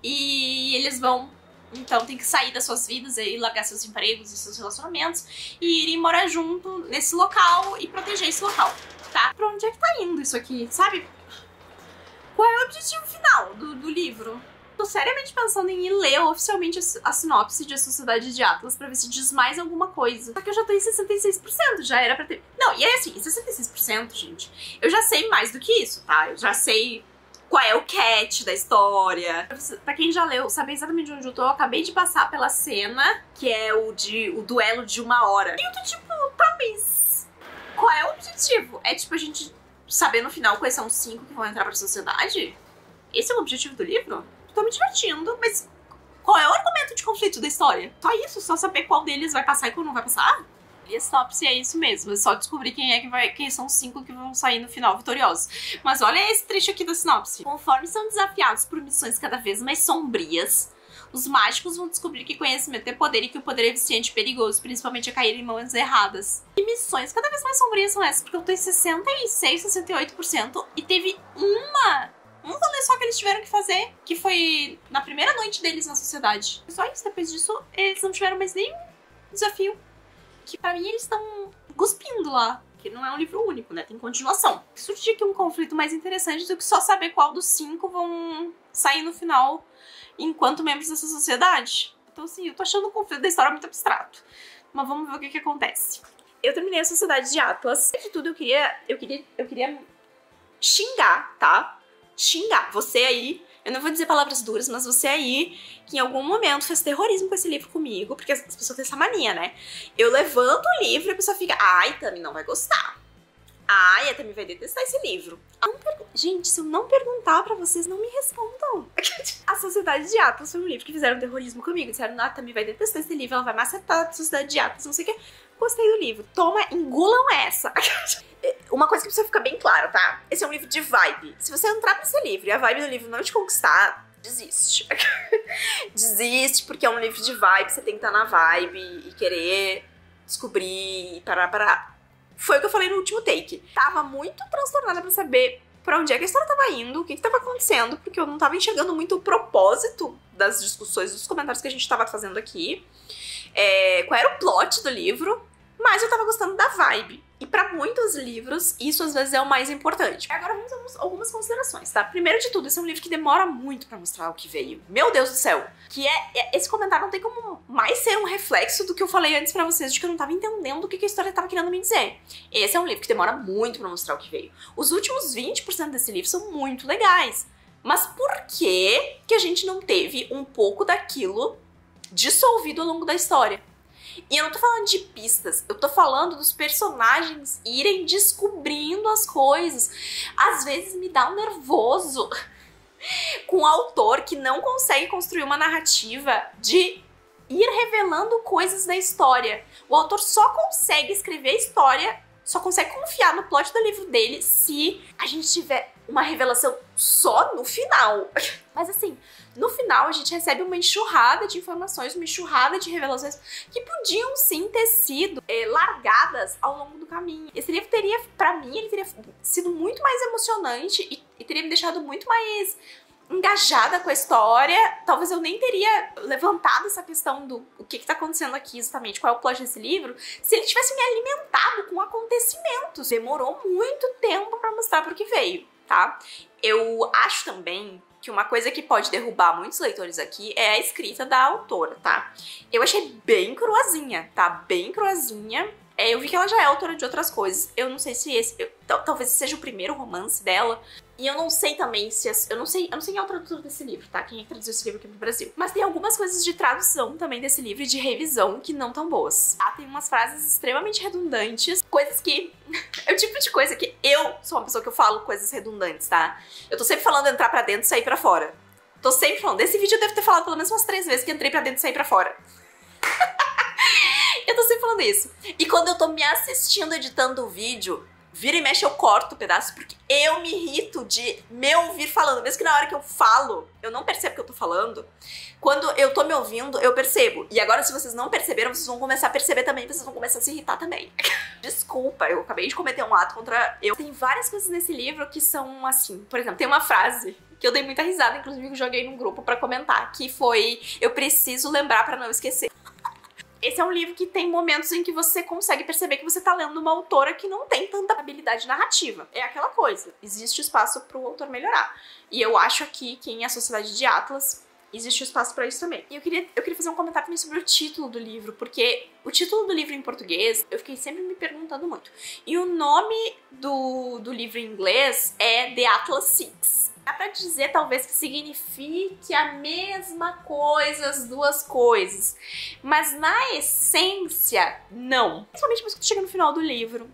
e eles vão... Então tem que sair das suas vidas e largar seus empregos e seus relacionamentos e irem morar junto nesse local e proteger esse local, tá? Pra onde é que tá indo isso aqui, sabe? Qual é o objetivo final do livro? Tô seriamente pensando em ir ler oficialmente a sinopse de A Sociedade de Atlas pra ver se diz mais alguma coisa. Só que eu já tô em 66%, já era pra ter... Não, e é assim, 66%, gente, eu já sei mais do que isso, tá? Eu já sei... Qual é o catch da história. Pra quem já leu, sabe exatamente onde eu tô. Eu acabei de passar pela cena, que é o duelo de 1 hora. E eu tô tipo, tá, mas qual é o objetivo? É tipo a gente saber no final quais são os 5 que vão entrar pra sociedade? Esse é o objetivo do livro? Tô me divertindo, mas qual é o argumento de conflito da história? Só isso? Só saber qual deles vai passar e qual não vai passar? E a sinopse é isso mesmo, é só descobrir quem são os 5 que vão sair no final vitoriosos. Mas olha esse trecho aqui da sinopse. Conforme são desafiados por missões cada vez mais sombrias, os mágicos vão descobrir que conhecimento é poder e que o poder é viciante e perigoso, principalmente a cair em mãos erradas. E missões cada vez mais sombrias são essas, porque eu tô em 66, 68% e teve um rolê só que eles tiveram que fazer, que foi na primeira noite deles na sociedade. Só isso, depois disso, eles não tiveram mais nenhum desafio que pra mim eles estão cuspindo lá. Que não é um livro único, né? Tem continuação. Surge aqui um conflito mais interessante do que só saber qual dos 5 vão sair no final enquanto membros dessa sociedade. Então, assim, eu tô achando o conflito da história muito abstrato. Mas vamos ver o que acontece. Eu terminei a Sociedade de Atlas. Antes de tudo, eu queria xingar, tá? Xingar. Você aí, eu não vou dizer palavras duras, mas você aí, que em algum momento fez terrorismo com esse livro comigo, porque as pessoas têm essa mania, né? Eu levanto o livro e a pessoa fica, ai, Tami não vai gostar. Ai, a Tami vai detestar esse livro. Gente, se eu não perguntar pra vocês, não me respondam. A Sociedade de Atlas foi um livro que fizeram terrorismo comigo. Disseram, a Tami vai detestar esse livro, ela vai macetar a Sociedade de Atlas, não sei o que. Gostei do livro. Toma, engulam essa. Uma coisa que precisa ficar bem clara, tá? Esse é um livro de vibe. Se você entrar pra esse livro e a vibe do livro não te conquistar, desiste. Desiste, porque é um livro de vibe, você tem que estar na vibe e querer descobrir e parar. Foi o que eu falei no último take. Tava muito transtornada pra saber pra onde é que a história tava indo, o que tava acontecendo, porque eu não tava enxergando muito o propósito das discussões, dos comentários que a gente tava fazendo aqui. Qual era o plot do livro, mas eu tava gostando da vibe. E pra muitos livros, isso às vezes é o mais importante. Agora vamos a algumas considerações, tá? Primeiro de tudo, esse é um livro que demora muito pra mostrar o que veio. Meu Deus do céu! Que esse comentário não tem como mais ser um reflexo do que eu falei antes pra vocês, de que eu não tava entendendo o que a história tava querendo me dizer. Esse é um livro que demora muito pra mostrar o que veio. Os últimos 20% desse livro são muito legais. Mas por que a gente não teve um pouco daquilo dissolvido ao longo da história? E eu não tô falando de pistas, eu tô falando dos personagens irem descobrindo as coisas. Às vezes me dá um nervoso com o autor que não consegue construir uma narrativa de ir revelando coisas da história. O autor só consegue escrever a história, só consegue confiar no plot do livro dele se a gente tiver uma revelação só no final. Mas assim, no final a gente recebe uma enxurrada de informações, uma enxurrada de revelações que podiam sim ter sido largadas ao longo do caminho. Esse livro teria, pra mim, ele teria sido muito mais emocionante e teria me deixado muito mais engajada com a história. Talvez eu nem teria levantado essa questão do o que tá acontecendo aqui exatamente, qual é o plot desse livro, se ele tivesse me alimentado com acontecimentos. Demorou muito tempo pra mostrar pro que veio, tá? Eu acho também que uma coisa que pode derrubar muitos leitores aqui é a escrita da autora, tá? Eu achei bem cruazinha, tá? Bem cruazinha. Eu vi que ela já é autora de outras coisas. Eu não sei se talvez seja o primeiro romance dela. E eu não sei também se... Eu não sei quem é o tradutor desse livro, tá? Quem é que traduziu esse livro aqui pro Brasil. Mas tem algumas coisas de tradução também desse livro e de revisão que não tão boas. Tá? Tem umas frases extremamente redundantes. Coisas que... é o tipo de coisa que eu sou uma pessoa que eu falo coisas redundantes, tá? Eu tô sempre falando entrar pra dentro e sair pra fora. Tô sempre falando. Desse vídeo eu devo ter falado pelo menos umas 3 vezes que entrei pra dentro e saí pra fora. Eu tô sempre falando isso. E quando eu tô me assistindo editando o vídeo, vira e mexe eu corto o pedaço, porque eu me irrito de me ouvir falando. Mesmo que na hora que eu falo, eu não percebo que eu tô falando. Quando eu tô me ouvindo, eu percebo. E agora, se vocês não perceberam, vocês vão começar a perceber também, vocês vão começar a se irritar também. Desculpa, eu acabei de cometer um ato contra eu. Tem várias coisas nesse livro que são assim. Por exemplo, tem uma frase que eu dei muita risada, inclusive eu joguei num grupo pra comentar, que foi: eu preciso lembrar pra não esquecer. Esse é um livro que tem momentos em que você consegue perceber que você tá lendo uma autora que não tem tanta habilidade narrativa. É aquela coisa, existe espaço pro autor melhorar. E eu acho aqui que em A Sociedade de Atlas existe espaço pra isso também. E eu queria fazer um comentário também sobre o título do livro, porque o título do livro em português, eu fiquei sempre me perguntando muito. E o nome do livro em inglês é The Atlas Six. Dá pra dizer, talvez, que signifique a mesma coisa, as duas coisas. Mas na essência, não. Principalmente depois que tu chega no final do livro.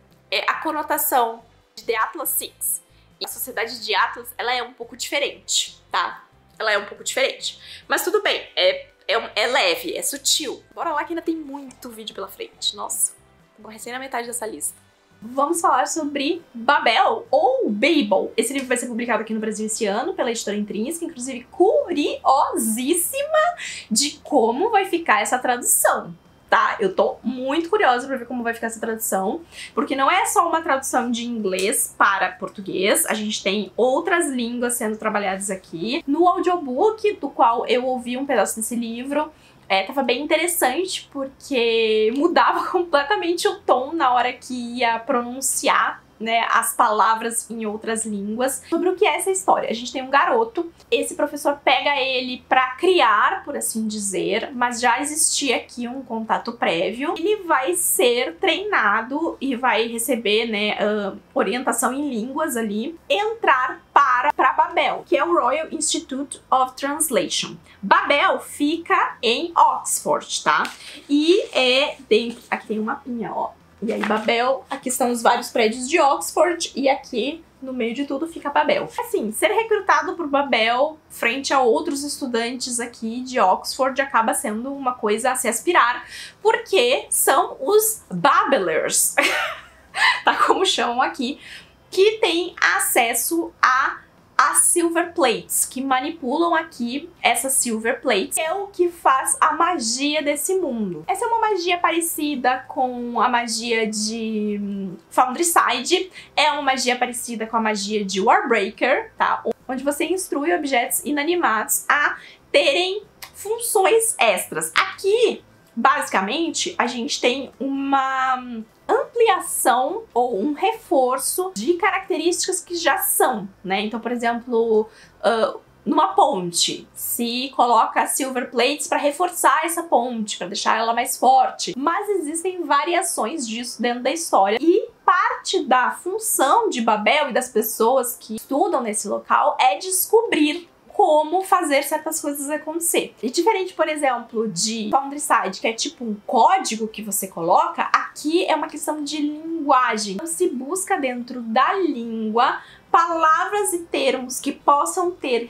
A conotação de The Atlas Six e a Sociedade de Atlas, ela é um pouco diferente, tá? Ela é um pouco diferente. Mas tudo bem, é leve, é sutil. Bora lá que ainda tem muito vídeo pela frente. Nossa, tô recém na metade dessa lista. Vamos falar sobre Babel, ou Babel. Esse livro vai ser publicado aqui no Brasil esse ano pela editora Intrínseca, inclusive curiosíssima de como vai ficar essa tradução, tá? Eu tô muito curiosa pra ver como vai ficar essa tradução, porque não é só uma tradução de inglês para português, a gente tem outras línguas sendo trabalhadas aqui. No audiobook, do qual eu ouvi um pedaço desse livro, Tava bem interessante, porque mudava completamente o tom na hora que ia pronunciar, né, as palavras em outras línguas. Sobre o que é essa história? A gente tem um garoto, esse professor pega ele pra criar, por assim dizer, mas já existia aqui um contato prévio. Ele vai ser treinado e vai receber, né, orientação em línguas ali, entrar para Babel, que é o Royal Institute of Translation. Babel fica em Oxford, tá? E aqui tem um mapinha, ó. E aí Babel, aqui estão os vários prédios de Oxford e aqui no meio de tudo fica Babel. Assim, ser recrutado por Babel frente a outros estudantes aqui de Oxford acaba sendo uma coisa a se aspirar, porque são os Babelers, tá, como chamam aqui, que têm acesso a silver plates, que manipulam aqui essas silver plates, é o que faz a magia desse mundo. Essa é uma magia parecida com a magia de Foundryside, é uma magia parecida com a magia de Warbreaker, tá? Onde você instrui objetos inanimados a terem funções extras. Aqui, basicamente, a gente tem uma ampliação ou um reforço de características que já são, né? Então, por exemplo, numa ponte, se coloca silver plates para reforçar essa ponte, para deixar ela mais forte. Mas existem variações disso dentro da história. E parte da função de Babel e das pessoas que estudam nesse local é descobrir como fazer certas coisas acontecer. E diferente, por exemplo, de Foundryside, que é tipo um código que você coloca, aqui é uma questão de linguagem. Então se busca dentro da língua palavras e termos que possam ter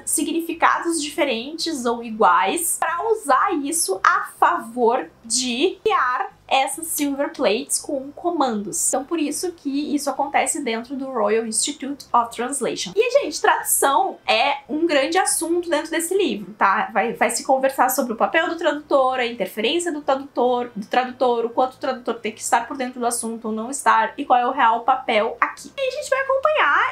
significados diferentes ou iguais para usar isso a favor de criar essas silver plates com comandos. Então por isso que isso acontece dentro do Royal Institute of Translation. E, gente, tradução é um grande assunto dentro desse livro, tá? Vai se conversar sobre o papel do tradutor, a interferência do tradutor, o quanto o tradutor tem que estar por dentro do assunto ou não estar, e qual é o real papel aqui. E a gente vai acompanhar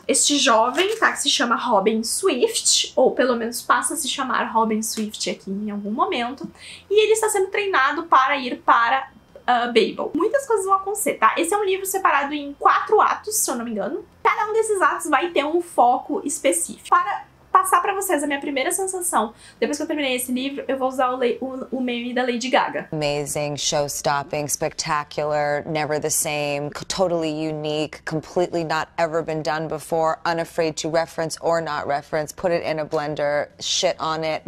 este jovem, tá? Que se chama Robin Swift, ou pelo menos passa a se chamar Robin Swift aqui em algum momento, e ele está sendo treinado para ir para Babel. Muitas coisas vão acontecer, tá? Esse é um livro separado em 4 atos, se eu não me engano. Cada um desses atos vai ter um foco específico. Para passar pra vocês a minha primeira sensação, depois que eu terminei esse livro, eu vou usar o meme da Lady Gaga. Amazing, show-stopping, spectacular, never the same, totally unique, completely not ever been done before, unafraid to reference or not reference, put it in a blender, shit on it.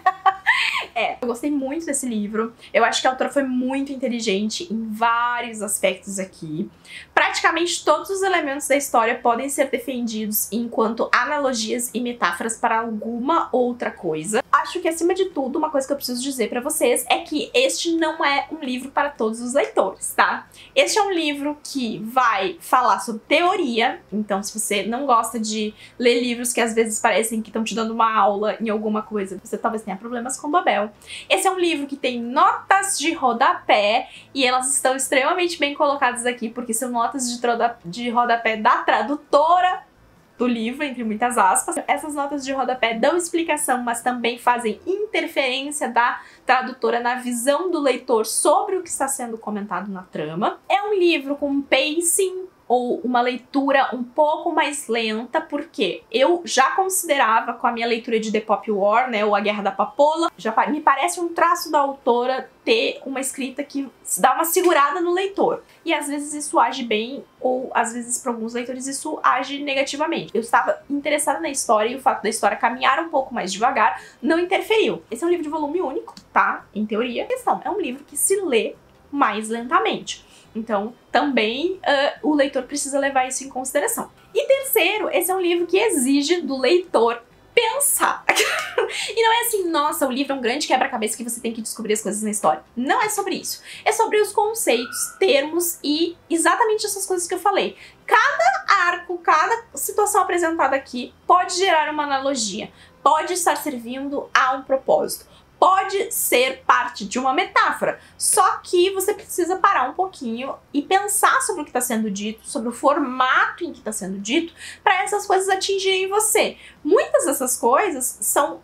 Eu gostei muito desse livro. Eu acho que a autora foi muito inteligente em vários aspectos aqui. Praticamente todos os elementos da história podem ser defendidos enquanto analogias e metáforas para alguma outra coisa. Acho que, acima de tudo, uma coisa que eu preciso dizer pra vocês é que este não é um livro para todos os leitores, tá? Este é um livro que vai falar sobre teoria, então se você não gosta de ler livros que às vezes parecem que estão te dando uma aula em alguma coisa, você talvez tenha problemas com Babel. Esse é um livro que tem notas de rodapé e elas estão extremamente bem colocadas aqui, porque são notas de rodapé da tradutora do livro, entre muitas aspas. Essas notas de rodapé dão explicação, mas também fazem interferência da tradutora na visão do leitor sobre o que está sendo comentado na trama. É um livro com pacing ou uma leitura um pouco mais lenta, porque eu já considerava, com a minha leitura de The Pop War, né, ou A Guerra da Papoula, já me parece um traço da autora ter uma escrita que dá uma segurada no leitor. E às vezes isso age bem, ou às vezes para alguns leitores isso age negativamente. Eu estava interessada na história e o fato da história caminhar um pouco mais devagar não interferiu. Esse é um livro de volume único, tá? Em teoria. A questão é um livro que se lê mais lentamente. Então, também o leitor precisa levar isso em consideração. E terceiro, esse é um livro que exige do leitor pensar. E não é assim, nossa, o livro é um grande quebra-cabeça que você tem que descobrir as coisas na história. Não é sobre isso. É sobre os conceitos, termos e exatamente essas coisas que eu falei. Cada arco, cada situação apresentada aqui pode gerar uma analogia, pode estar servindo a um propósito. Pode ser parte de uma metáfora, só que você precisa parar um pouquinho e pensar sobre o que está sendo dito, sobre o formato em que está sendo dito, para essas coisas atingirem você. Muitas dessas coisas são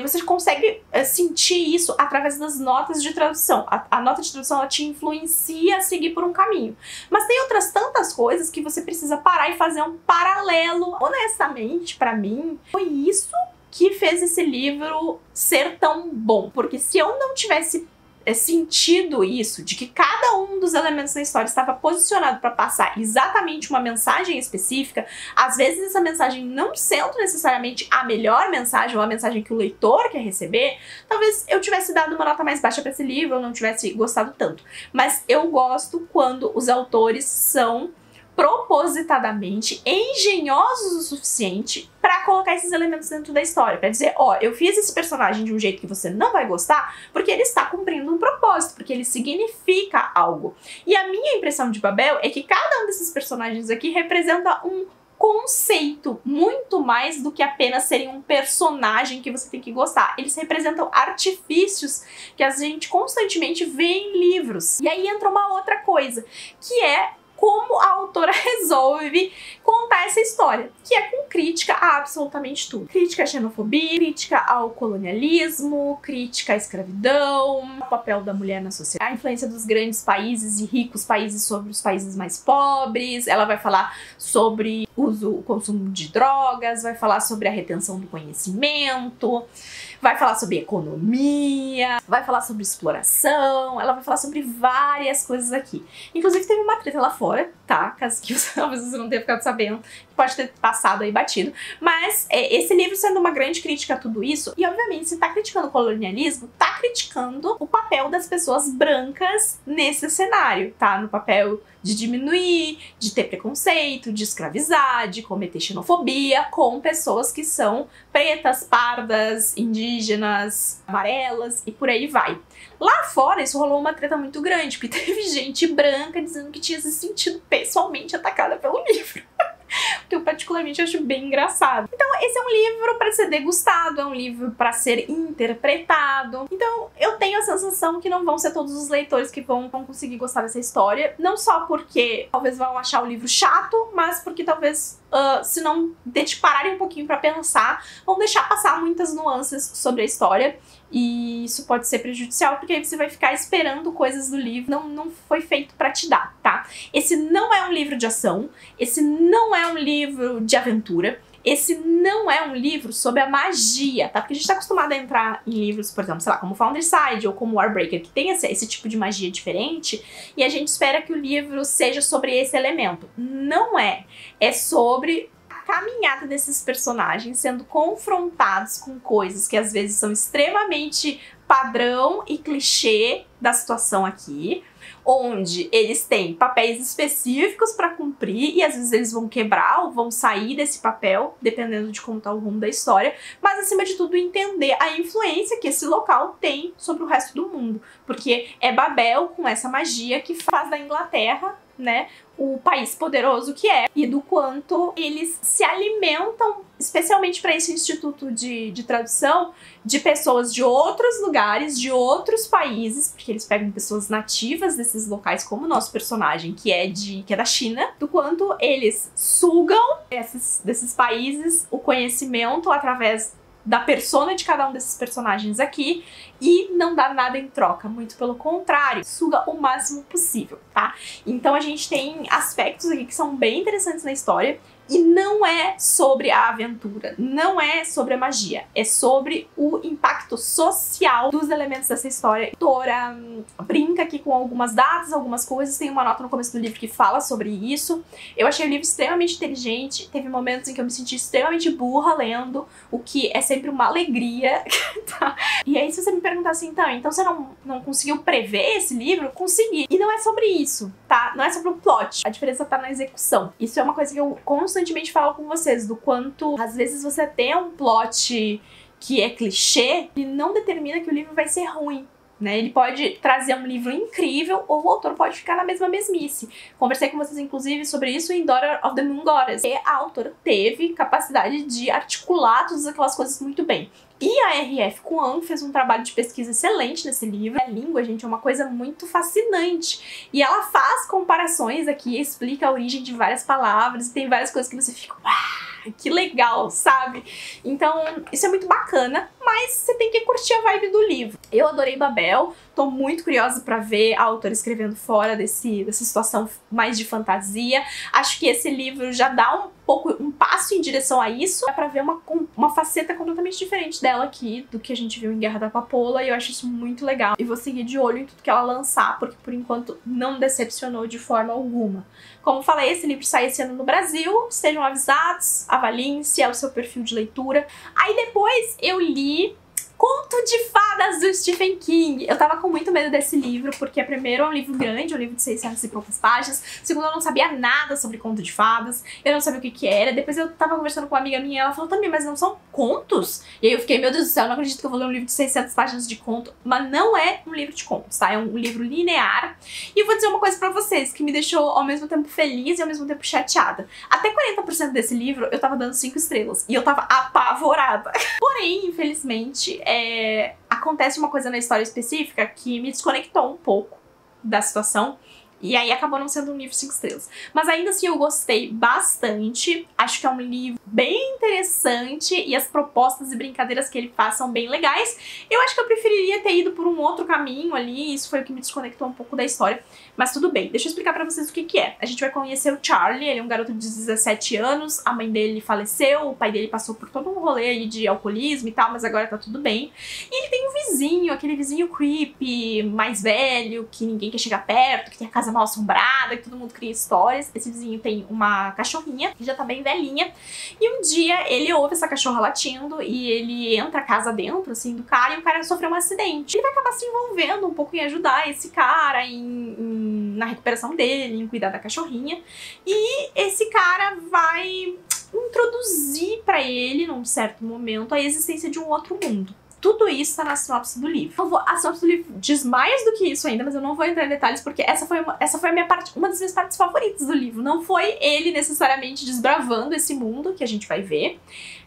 você consegue sentir isso através das notas de tradução. A nota de tradução, ela te influencia a seguir por um caminho. Mas tem outras tantas coisas que você precisa parar e fazer um paralelo. Honestamente, pra mim, foi isso que fez esse livro ser tão bom. Porque se eu não tivesse sentido isso, de que cada um dos elementos da história estava posicionado para passar exatamente uma mensagem específica, às vezes essa mensagem não sendo necessariamente a melhor mensagem ou a mensagem que o leitor quer receber, talvez eu tivesse dado uma nota mais baixa para esse livro ou não tivesse gostado tanto. Mas eu gosto quando os autores são propositadamente engenhosos o suficiente para colocar esses elementos dentro da história, para dizer, ó, eu fiz esse personagem de um jeito que você não vai gostar, porque ele está cumprindo um propósito, porque ele significa algo. E a minha impressão de Babel é que cada um desses personagens aqui representa um conceito muito mais do que apenas serem um personagem que você tem que gostar. Eles representam artifícios que a gente constantemente vê em livros. E aí entra uma outra coisa, que é como a autora resolve contar essa história, que é com crítica a absolutamente tudo. Crítica à xenofobia, crítica ao colonialismo, crítica à escravidão, o papel da mulher na sociedade, a influência dos grandes países e ricos países sobre os países mais pobres. Ela vai falar sobre o consumo de drogas, vai falar sobre a retenção do conhecimento, vai falar sobre economia, vai falar sobre exploração, ela vai falar sobre várias coisas aqui. Inclusive teve uma treta lá fora, tá? Caso que talvez você não tenha ficado sabendo, pode ter passado aí batido. Mas esse livro sendo uma grande crítica a tudo isso, e obviamente se tá criticando o colonialismo, tá criticando o papel das pessoas brancas nesse cenário, tá? No papel de diminuir, de ter preconceito, de escravizar, de cometer xenofobia com pessoas que são pretas, pardas, indígenas, amarelas e por aí vai. Lá fora isso rolou uma treta muito grande, porque teve gente branca dizendo que tinha se sentido pessoalmente atacada pelo livro. Que eu particularmente acho bem engraçado. Então esse é um livro para ser degustado, é um livro para ser interpretado. Então eu tenho a sensação que não vão ser todos os leitores que vão conseguir gostar dessa história, não só porque talvez vão achar o livro chato, mas porque talvez se não pararem um pouquinho para pensar, vão deixar passar muitas nuances sobre a história. E isso pode ser prejudicial, porque aí você vai ficar esperando coisas do livro. Não foi feito pra te dar, tá? Esse não é um livro de ação, esse não é um livro de aventura, esse não é um livro sobre a magia, tá? Porque a gente tá acostumado a entrar em livros, por exemplo, sei lá, como Founderside ou como Warbreaker, que tem esse tipo de magia diferente, e a gente espera que o livro seja sobre esse elemento. Não é. É sobre caminhada desses personagens sendo confrontados com coisas que às vezes são extremamente padrão e clichê da situação aqui, onde eles têm papéis específicos para cumprir e às vezes eles vão quebrar ou vão sair desse papel, dependendo de como tá o rumo da história, mas acima de tudo entender a influência que esse local tem sobre o resto do mundo, porque é Babel com essa magia que faz da Inglaterra, né, o país poderoso que é, e do quanto eles se alimentam, especialmente para esse instituto de tradução, de pessoas de outros lugares, de outros países, porque eles pegam pessoas nativas desses locais, como o nosso personagem, que é da China, do quanto eles sugam desses países o conhecimento através da persona de cada um desses personagens aqui e não dá nada em troca, muito pelo contrário, suga o máximo possível, tá? Então a gente tem aspectos aqui que são bem interessantes na história e não é sobre a aventura, não é sobre a magia, é sobre o impacto social dos elementos dessa história. A autora brinca aqui com algumas datas, algumas coisas, tem uma nota no começo do livro que fala sobre isso. Eu achei o livro extremamente inteligente, teve momentos em que eu me senti extremamente burra lendo, o que é sempre uma alegria, tá? E aí se você me perguntar assim, então você não conseguiu prever esse livro? Consegui. E não é sobre isso, tá? Não é sobre o plot, a diferença tá na execução. Isso é uma coisa que eu constantemente falo com vocês, do quanto às vezes você tem um plot que é clichê e não determina que o livro vai ser ruim, né? Ele pode trazer um livro incrível ou o autor pode ficar na mesma mesmice. Conversei com vocês inclusive sobre isso em Daughter of the Moon Goddess, e a autora teve capacidade de articular todas aquelas coisas muito bem. E a R.F. Kuang fez um trabalho de pesquisa excelente nesse livro. A língua, gente, é uma coisa muito fascinante. E ela faz comparações aqui, explica a origem de várias palavras, e tem várias coisas que você fica... que legal, sabe? Então, isso é muito bacana, mas você tem que curtir a vibe do livro. Eu adorei Babel, tô muito curiosa pra ver a autora escrevendo fora dessa situação mais de fantasia. Acho que esse livro já dá um passo em direção a isso. Dá pra ver uma faceta completamente diferente dela aqui, do que a gente viu em Guerra da Papoula, e eu acho isso muito legal. E vou seguir de olho em tudo que ela lançar, porque por enquanto não decepcionou de forma alguma. Como falei, esse livro sai esse ano no Brasil, estejam avisados, avaliem se é o seu perfil de leitura. Aí depois eu li Conto de Fadas do Stephen King. Eu tava com muito medo desse livro, porque primeiro é um livro grande, um livro de 600 e poucas páginas. Segundo, eu não sabia nada sobre conto de fadas, eu não sabia o que era. Depois eu tava conversando com uma amiga minha e ela falou também, mas não são contos? E aí eu fiquei, meu Deus do céu, eu não acredito que eu vou ler um livro de 600 páginas de conto. Mas não é um livro de contos, tá? É um livro linear. E eu vou dizer uma coisa pra vocês, que me deixou ao mesmo tempo feliz e ao mesmo tempo chateada. Até 40% desse livro eu tava dando 5 estrelas. E eu tava apavorada. Porém, infelizmente, acontece uma coisa na história específica que me desconectou um pouco da situação. E aí acabou não sendo um livro 5 estrelas. Mas ainda assim eu gostei bastante. Acho que é um livro bem interessante e as propostas e brincadeiras que ele faz são bem legais. Eu acho que eu preferiria ter ido por um outro caminho ali. Isso foi o que me desconectou um pouco da história. Mas tudo bem, deixa eu explicar pra vocês o que é. A gente vai conhecer o Charlie, ele é um garoto de 17 anos. A mãe dele faleceu, o pai dele passou por todo um rolê aí de alcoolismo e tal, mas agora tá tudo bem. E ele tem um vizinho, aquele vizinho creepy, mais velho, que ninguém quer chegar perto, que tem a casa mal assombrada, que todo mundo cria histórias. Esse vizinho tem uma cachorrinha, que já tá bem velhinha, e um dia ele ouve essa cachorra latindo e ele entra a casa dentro, assim, do cara, e o cara sofreu um acidente. Ele vai acabar se envolvendo um pouco em ajudar esse cara, na recuperação dele, em cuidar da cachorrinha, e esse cara vai introduzir pra ele, num certo momento, a existência de um outro mundo. Tudo isso tá na sinopse do livro. A sinopse do livro diz mais do que isso ainda, mas eu não vou entrar em detalhes porque essa foi uma das minhas partes favoritas do livro. Não foi ele necessariamente desbravando esse mundo que a gente vai ver,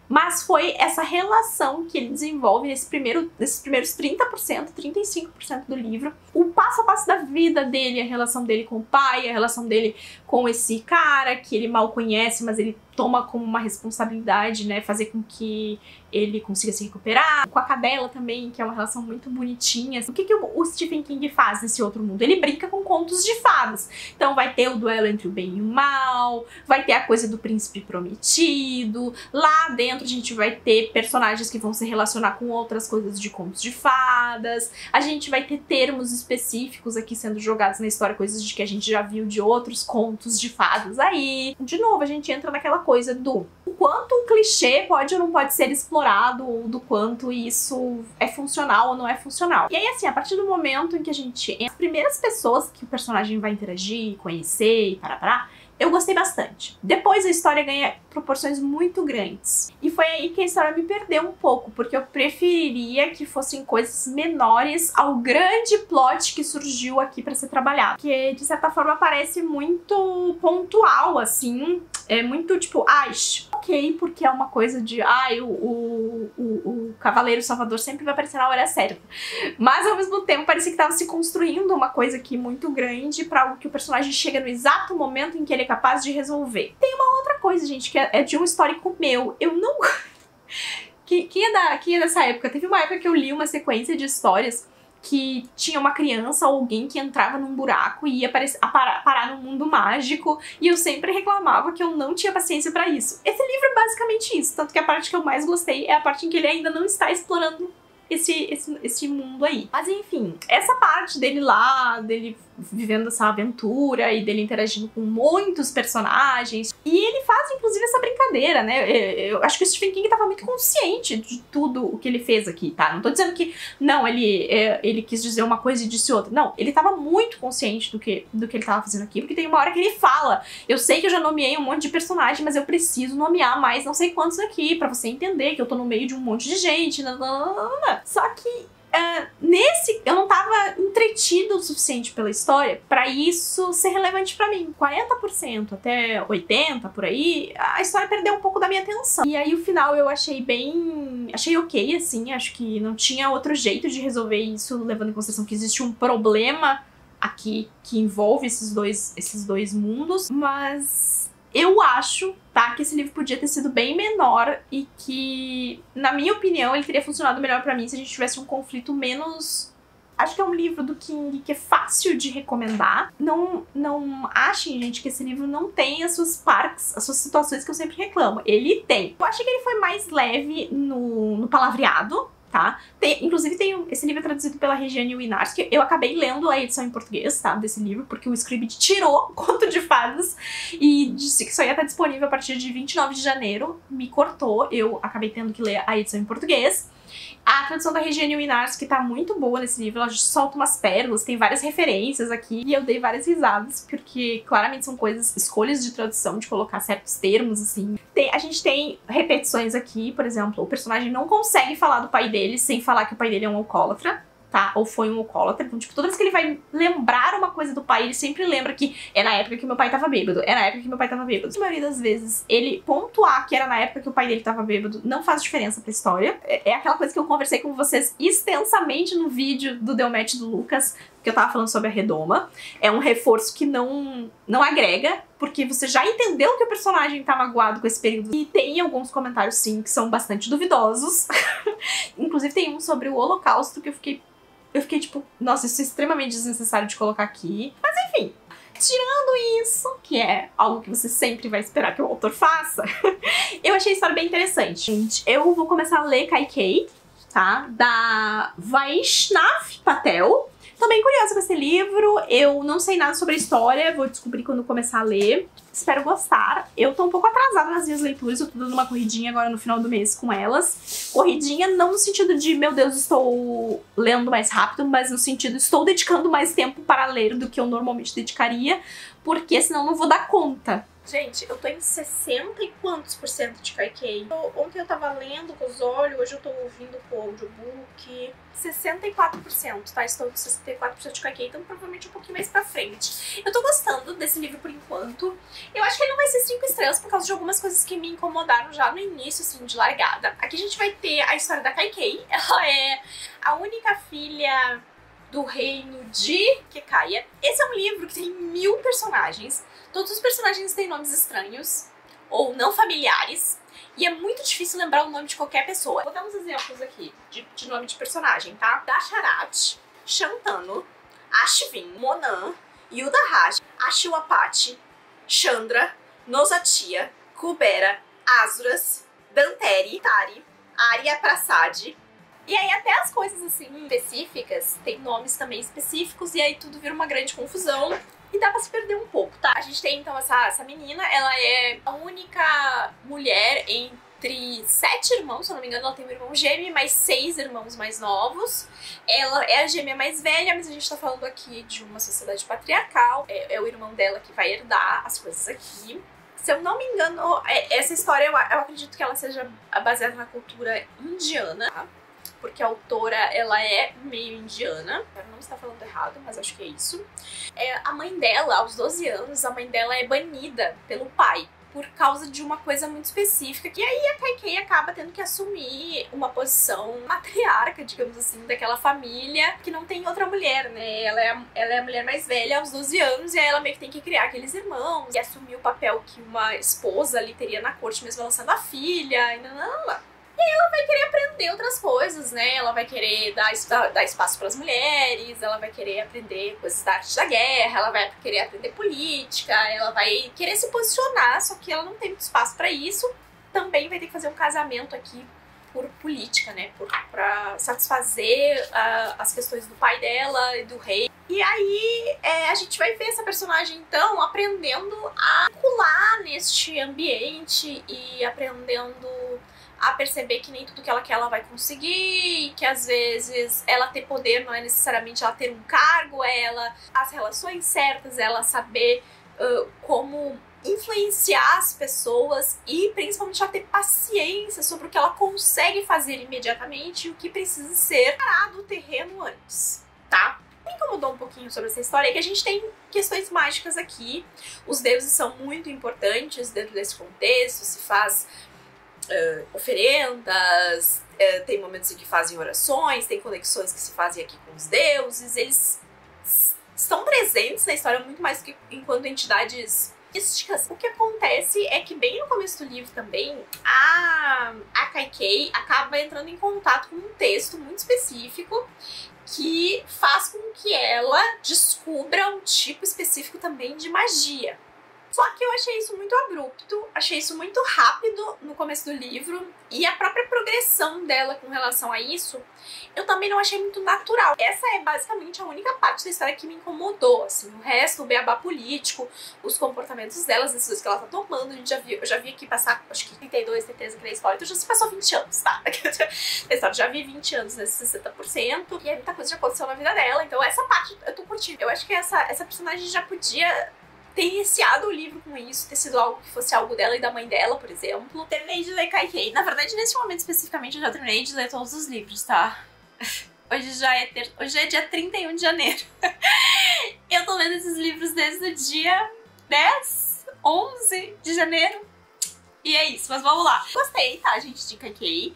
mas foi essa relação que ele desenvolve nesses primeiros 30%, 35% do livro. O passo a passo da vida dele, a relação dele com o pai, a relação dele com esse cara que ele mal conhece, mas ele toma como uma responsabilidade, né, fazer com que ele consiga se recuperar. Com a cadela também, que é uma relação muito bonitinha. O que o Stephen King faz nesse outro mundo? Ele brinca com contos de fadas. Então vai ter o duelo entre o bem e o mal, vai ter a coisa do príncipe prometido. Lá dentro a gente vai ter personagens que vão se relacionar com outras coisas de contos de fadas. A gente vai ter termos específicos aqui sendo jogados na história, coisas de que a gente já viu de outros contos de fadas aí. De novo, a gente entra naquela coisa do quanto um clichê pode ou não pode ser explorado, ou do quanto isso é funcional ou não é funcional. E aí, assim, a partir do momento em que a gente entra, as primeiras pessoas que o personagem vai interagir, conhecer e parará, eu gostei bastante. Depois a história ganha proporções muito grandes. E foi aí que a história me perdeu um pouco, porque eu preferiria que fossem coisas menores ao grande plot que surgiu aqui pra ser trabalhado. Que, de certa forma, parece muito pontual, assim. É muito tipo, ok, porque é uma coisa de, o Cavaleiro Salvador sempre vai aparecer na hora certa. Mas, ao mesmo tempo, parecia que tava se construindo uma coisa aqui muito grande pra algo que o personagem chega no exato momento em que ele é capaz de resolver. Tem uma outra coisa, gente, que é de um histórico meu. Eu não... Quem é dessa época? Teve uma época que eu li uma sequência de histórias que tinha uma criança ou alguém que entrava num buraco e ia parar num mundo mágico, e eu sempre reclamava que eu não tinha paciência pra isso. Esse livro é basicamente isso, tanto que a parte que eu mais gostei é a parte em que ele ainda não está explorando esse mundo aí. Mas enfim, essa parte dele lá, dele vivendo essa aventura e dele interagindo com muitos personagens. E ele faz, inclusive, essa brincadeira, né? Eu acho que o Stephen King tava muito consciente de tudo o que ele fez aqui, tá? Não tô dizendo que, não, ele quis dizer uma coisa e disse outra. Não, ele tava muito consciente do que ele tava fazendo aqui, porque tem uma hora que ele fala: eu sei que eu já nomeei um monte de personagem, mas eu preciso nomear mais não sei quantos aqui, pra você entender que eu tô no meio de um monte de gente. Só que eu não tava entretido o suficiente pela história pra isso ser relevante pra mim. 40% até 80% por aí, a história perdeu um pouco da minha atenção. E aí o final eu achei ok, assim, acho que não tinha outro jeito de resolver isso, levando em consideração que existe um problema aqui que envolve esses dois mundos, mas Eu acho, tá, que esse livro podia ter sido bem menor e que, na minha opinião, ele teria funcionado melhor pra mim se a gente tivesse um conflito menos... Acho que é um livro do King que é fácil de recomendar. Não achem, gente, que esse livro não tem as suas partes, as suas situações que eu sempre reclamo. Ele tem. Eu achei que ele foi mais leve no palavreado, tá? Inclusive esse livro é traduzido pela Regiane Winarski. Eu acabei lendo a edição em português, tá, desse livro, porque o Scribd tirou Conto de Fadas e disse que só ia estar disponível a partir de 29 de janeiro. Me cortou, eu acabei tendo que ler a edição em português. A tradução da Regiane Winarski tá muito boa nesse livro, ela solta umas pérolas, tem várias referências aqui, e eu dei várias risadas, porque claramente são escolhas de tradução, de colocar certos termos, assim. A gente tem repetições aqui, por exemplo, o personagem não consegue falar do pai dele sem falar que o pai dele é um alcoólatra, tá? Ou foi um alcoólatra. Então, tipo, toda vez que ele vai lembrar uma coisa do pai, ele sempre lembra que é na época que meu pai tava bêbado, é na época que meu pai tava bêbado. Na maioria das vezes, ele pontuar que era na época que o pai dele tava bêbado não faz diferença pra história. É aquela coisa que eu conversei com vocês extensamente no vídeo do The Match do Lucas, que eu tava falando sobre a redoma. É um reforço que não agrega, porque você já entendeu que o personagem tá magoado com esse período. E tem alguns comentários, sim, que são bastante duvidosos. Inclusive tem um sobre o Holocausto que eu fiquei tipo, nossa, isso é extremamente desnecessário de colocar aqui. Mas enfim, tirando isso, que é algo que você sempre vai esperar que o autor faça, eu achei a história bem interessante. Gente, eu vou começar a ler Kaikei, tá? Da Vaishnav Patel. Tô bem curiosa com esse livro, eu não sei nada sobre a história, vou descobrir quando começar a ler. Espero gostar. Eu tô um pouco atrasada nas minhas leituras, eu tô dando uma corridinha agora no final do mês com elas. Corridinha não no sentido de, meu Deus, estou lendo mais rápido, mas no sentido, estou dedicando mais tempo para ler do que eu normalmente dedicaria, porque senão não vou dar conta. Gente, eu tô em 60 e quantos por cento de Kaikei? Ontem eu tava lendo com os olhos, hoje eu tô ouvindo com o audiobook. 64%, tá? Estou com 64% de Kaikei, então provavelmente um pouquinho mais pra frente. Eu tô gostando desse livro por enquanto. Eu acho que ele não vai ser 5 estrelas por causa de algumas coisas que me incomodaram já no início, assim, de largada. Aqui a gente vai ter a história da Kaikei. Ela é a única filha do reino de Kekaya. Esse é um livro que tem 1000 personagens. Todos os personagens têm nomes estranhos ou não familiares. E é muito difícil lembrar o nome de qualquer pessoa. Vou dar uns exemplos aqui de nome de personagem, tá? Dasharat, Shantanu, Ashvin, Monan, Yudharaj, Ashiwapati, Chandra, Nosatia, Kubera, Asuras, Danteri, Tari, Arya Prasad. E aí até as coisas assim específicas tem nomes também específicos e aí tudo vira uma grande confusão. E dá pra se perder um pouco, tá? A gente tem então essa menina, ela é a única mulher entre 7 irmãos, se eu não me engano, ela tem um irmão gêmeo e mais 6 irmãos mais novos. Ela é a gêmea mais velha, mas a gente tá falando aqui de uma sociedade patriarcal. É o irmão dela que vai herdar as coisas aqui. Se eu não me engano, essa história eu acredito que ela seja baseada na cultura indiana, tá? Porque a autora, ela é meio indiana. Ela não está falando errado, mas acho que é isso. A mãe dela, aos 12 anos, a mãe dela é banida pelo pai por causa de uma coisa muito específica. E aí a Kaikei acaba tendo que assumir uma posição matriarca, digamos assim, daquela família que não tem outra mulher, né? Ela é a mulher mais velha aos 12 anos e aí ela meio que tem que criar aqueles irmãos e assumir o papel que uma esposa ali teria na corte, mesmo ela sendo a filha, e não. E aí ela vai querer aprender outras coisas, né? Ela vai querer dar espaço para as mulheres, ela vai querer aprender coisas da arte da guerra, ela vai querer aprender política, ela vai querer se posicionar, só que ela não tem muito espaço para isso. Também vai ter que fazer um casamento aqui por política, né? Pra satisfazer as questões do pai dela e do rei. E aí a gente vai ver essa personagem, então, aprendendo a circular neste ambiente e aprendendo a perceber que nem tudo que ela quer ela vai conseguir, que às vezes ela ter poder não é necessariamente ela ter um cargo, é ela as relações certas, é ela saber como influenciar as pessoas e principalmente ela ter paciência sobre o que ela consegue fazer imediatamente e o que precisa ser parado do terreno antes, tá? Me incomodou um pouquinho sobre essa história é que a gente tem questões mágicas aqui, os deuses são muito importantes dentro desse contexto, se faz oferendas, tem momentos em que fazem orações, tem conexões que se fazem aqui com os deuses, eles estão presentes na história muito mais que enquanto entidades O que acontece é que bem no começo do livro também, a Kai acaba entrando em contato com um texto muito específico que faz com que ela descubra um tipo específico também de magia. Só que eu achei isso muito abrupto, achei isso muito rápido no começo do livro, e a própria progressão dela com relação a isso, eu também não achei muito natural. Essa é basicamente a única parte da história que me incomodou, assim. O resto, o beabá político, os comportamentos dela, as decisões que ela tá tomando, eu já vi aqui passar, acho que 32, 33 na história, então já se passou 20 anos, tá? A história já vi 20 anos nesses 60%, e aí muita coisa já aconteceu na vida dela, então essa parte eu tô curtindo. Eu acho que essa personagem já podia ter iniciado o livro com isso, ter sido algo que fosse algo dela e da mãe dela, por exemplo. Terminei de ler Kai. Na verdade, nesse momento especificamente, eu já terminei de ler todos os livros, tá? Hoje já é dia 31 de janeiro. Eu tô lendo esses livros desde o dia 10, 11 de janeiro. E é isso, mas vamos lá. Gostei, tá, gente, de Kai.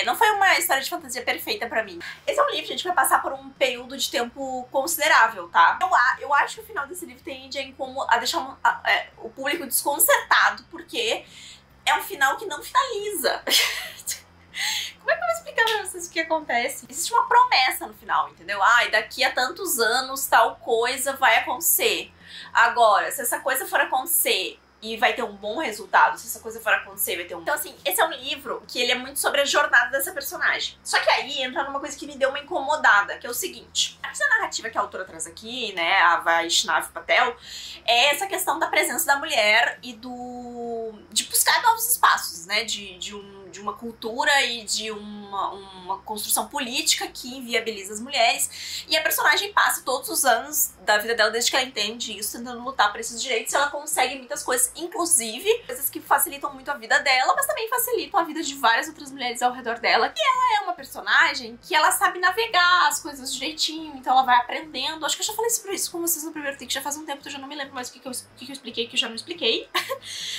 Não foi uma história de fantasia perfeita pra mim. Esse é um livro, gente, que vai passar por um período de tempo considerável, tá? Eu acho que o final desse livro tende a deixar o público desconcertado, porque é um final que não finaliza. Como é que eu vou explicar pra vocês o que acontece? Existe uma promessa no final, entendeu? Ai, daqui a tantos anos tal coisa vai acontecer. Agora, se essa coisa for acontecer e vai ter um bom resultado, se essa coisa for acontecer, vai ter um... Então, assim, esse é um livro que ele é muito sobre a jornada dessa personagem. Só que aí entra numa coisa que me deu uma incomodada, que é o seguinte. A narrativa que a autora traz aqui, né, a Vaishnavi Patel, é essa questão da presença da mulher e de buscar novos espaços, né, de uma cultura e de uma construção política que inviabiliza as mulheres. E a personagem passa todos os anos da vida dela, desde que ela entende isso, tentando lutar por esses direitos, e ela consegue muitas coisas, inclusive coisas que facilitam muito a vida dela, mas também facilitam a vida de várias outras mulheres ao redor dela. E ela é uma personagem que ela sabe navegar as coisas direitinho, então ela vai aprendendo. Acho que eu já falei sobre isso com vocês no primeiro take, já faz um tempo que eu já não me lembro mais o que eu expliquei, que eu já não expliquei.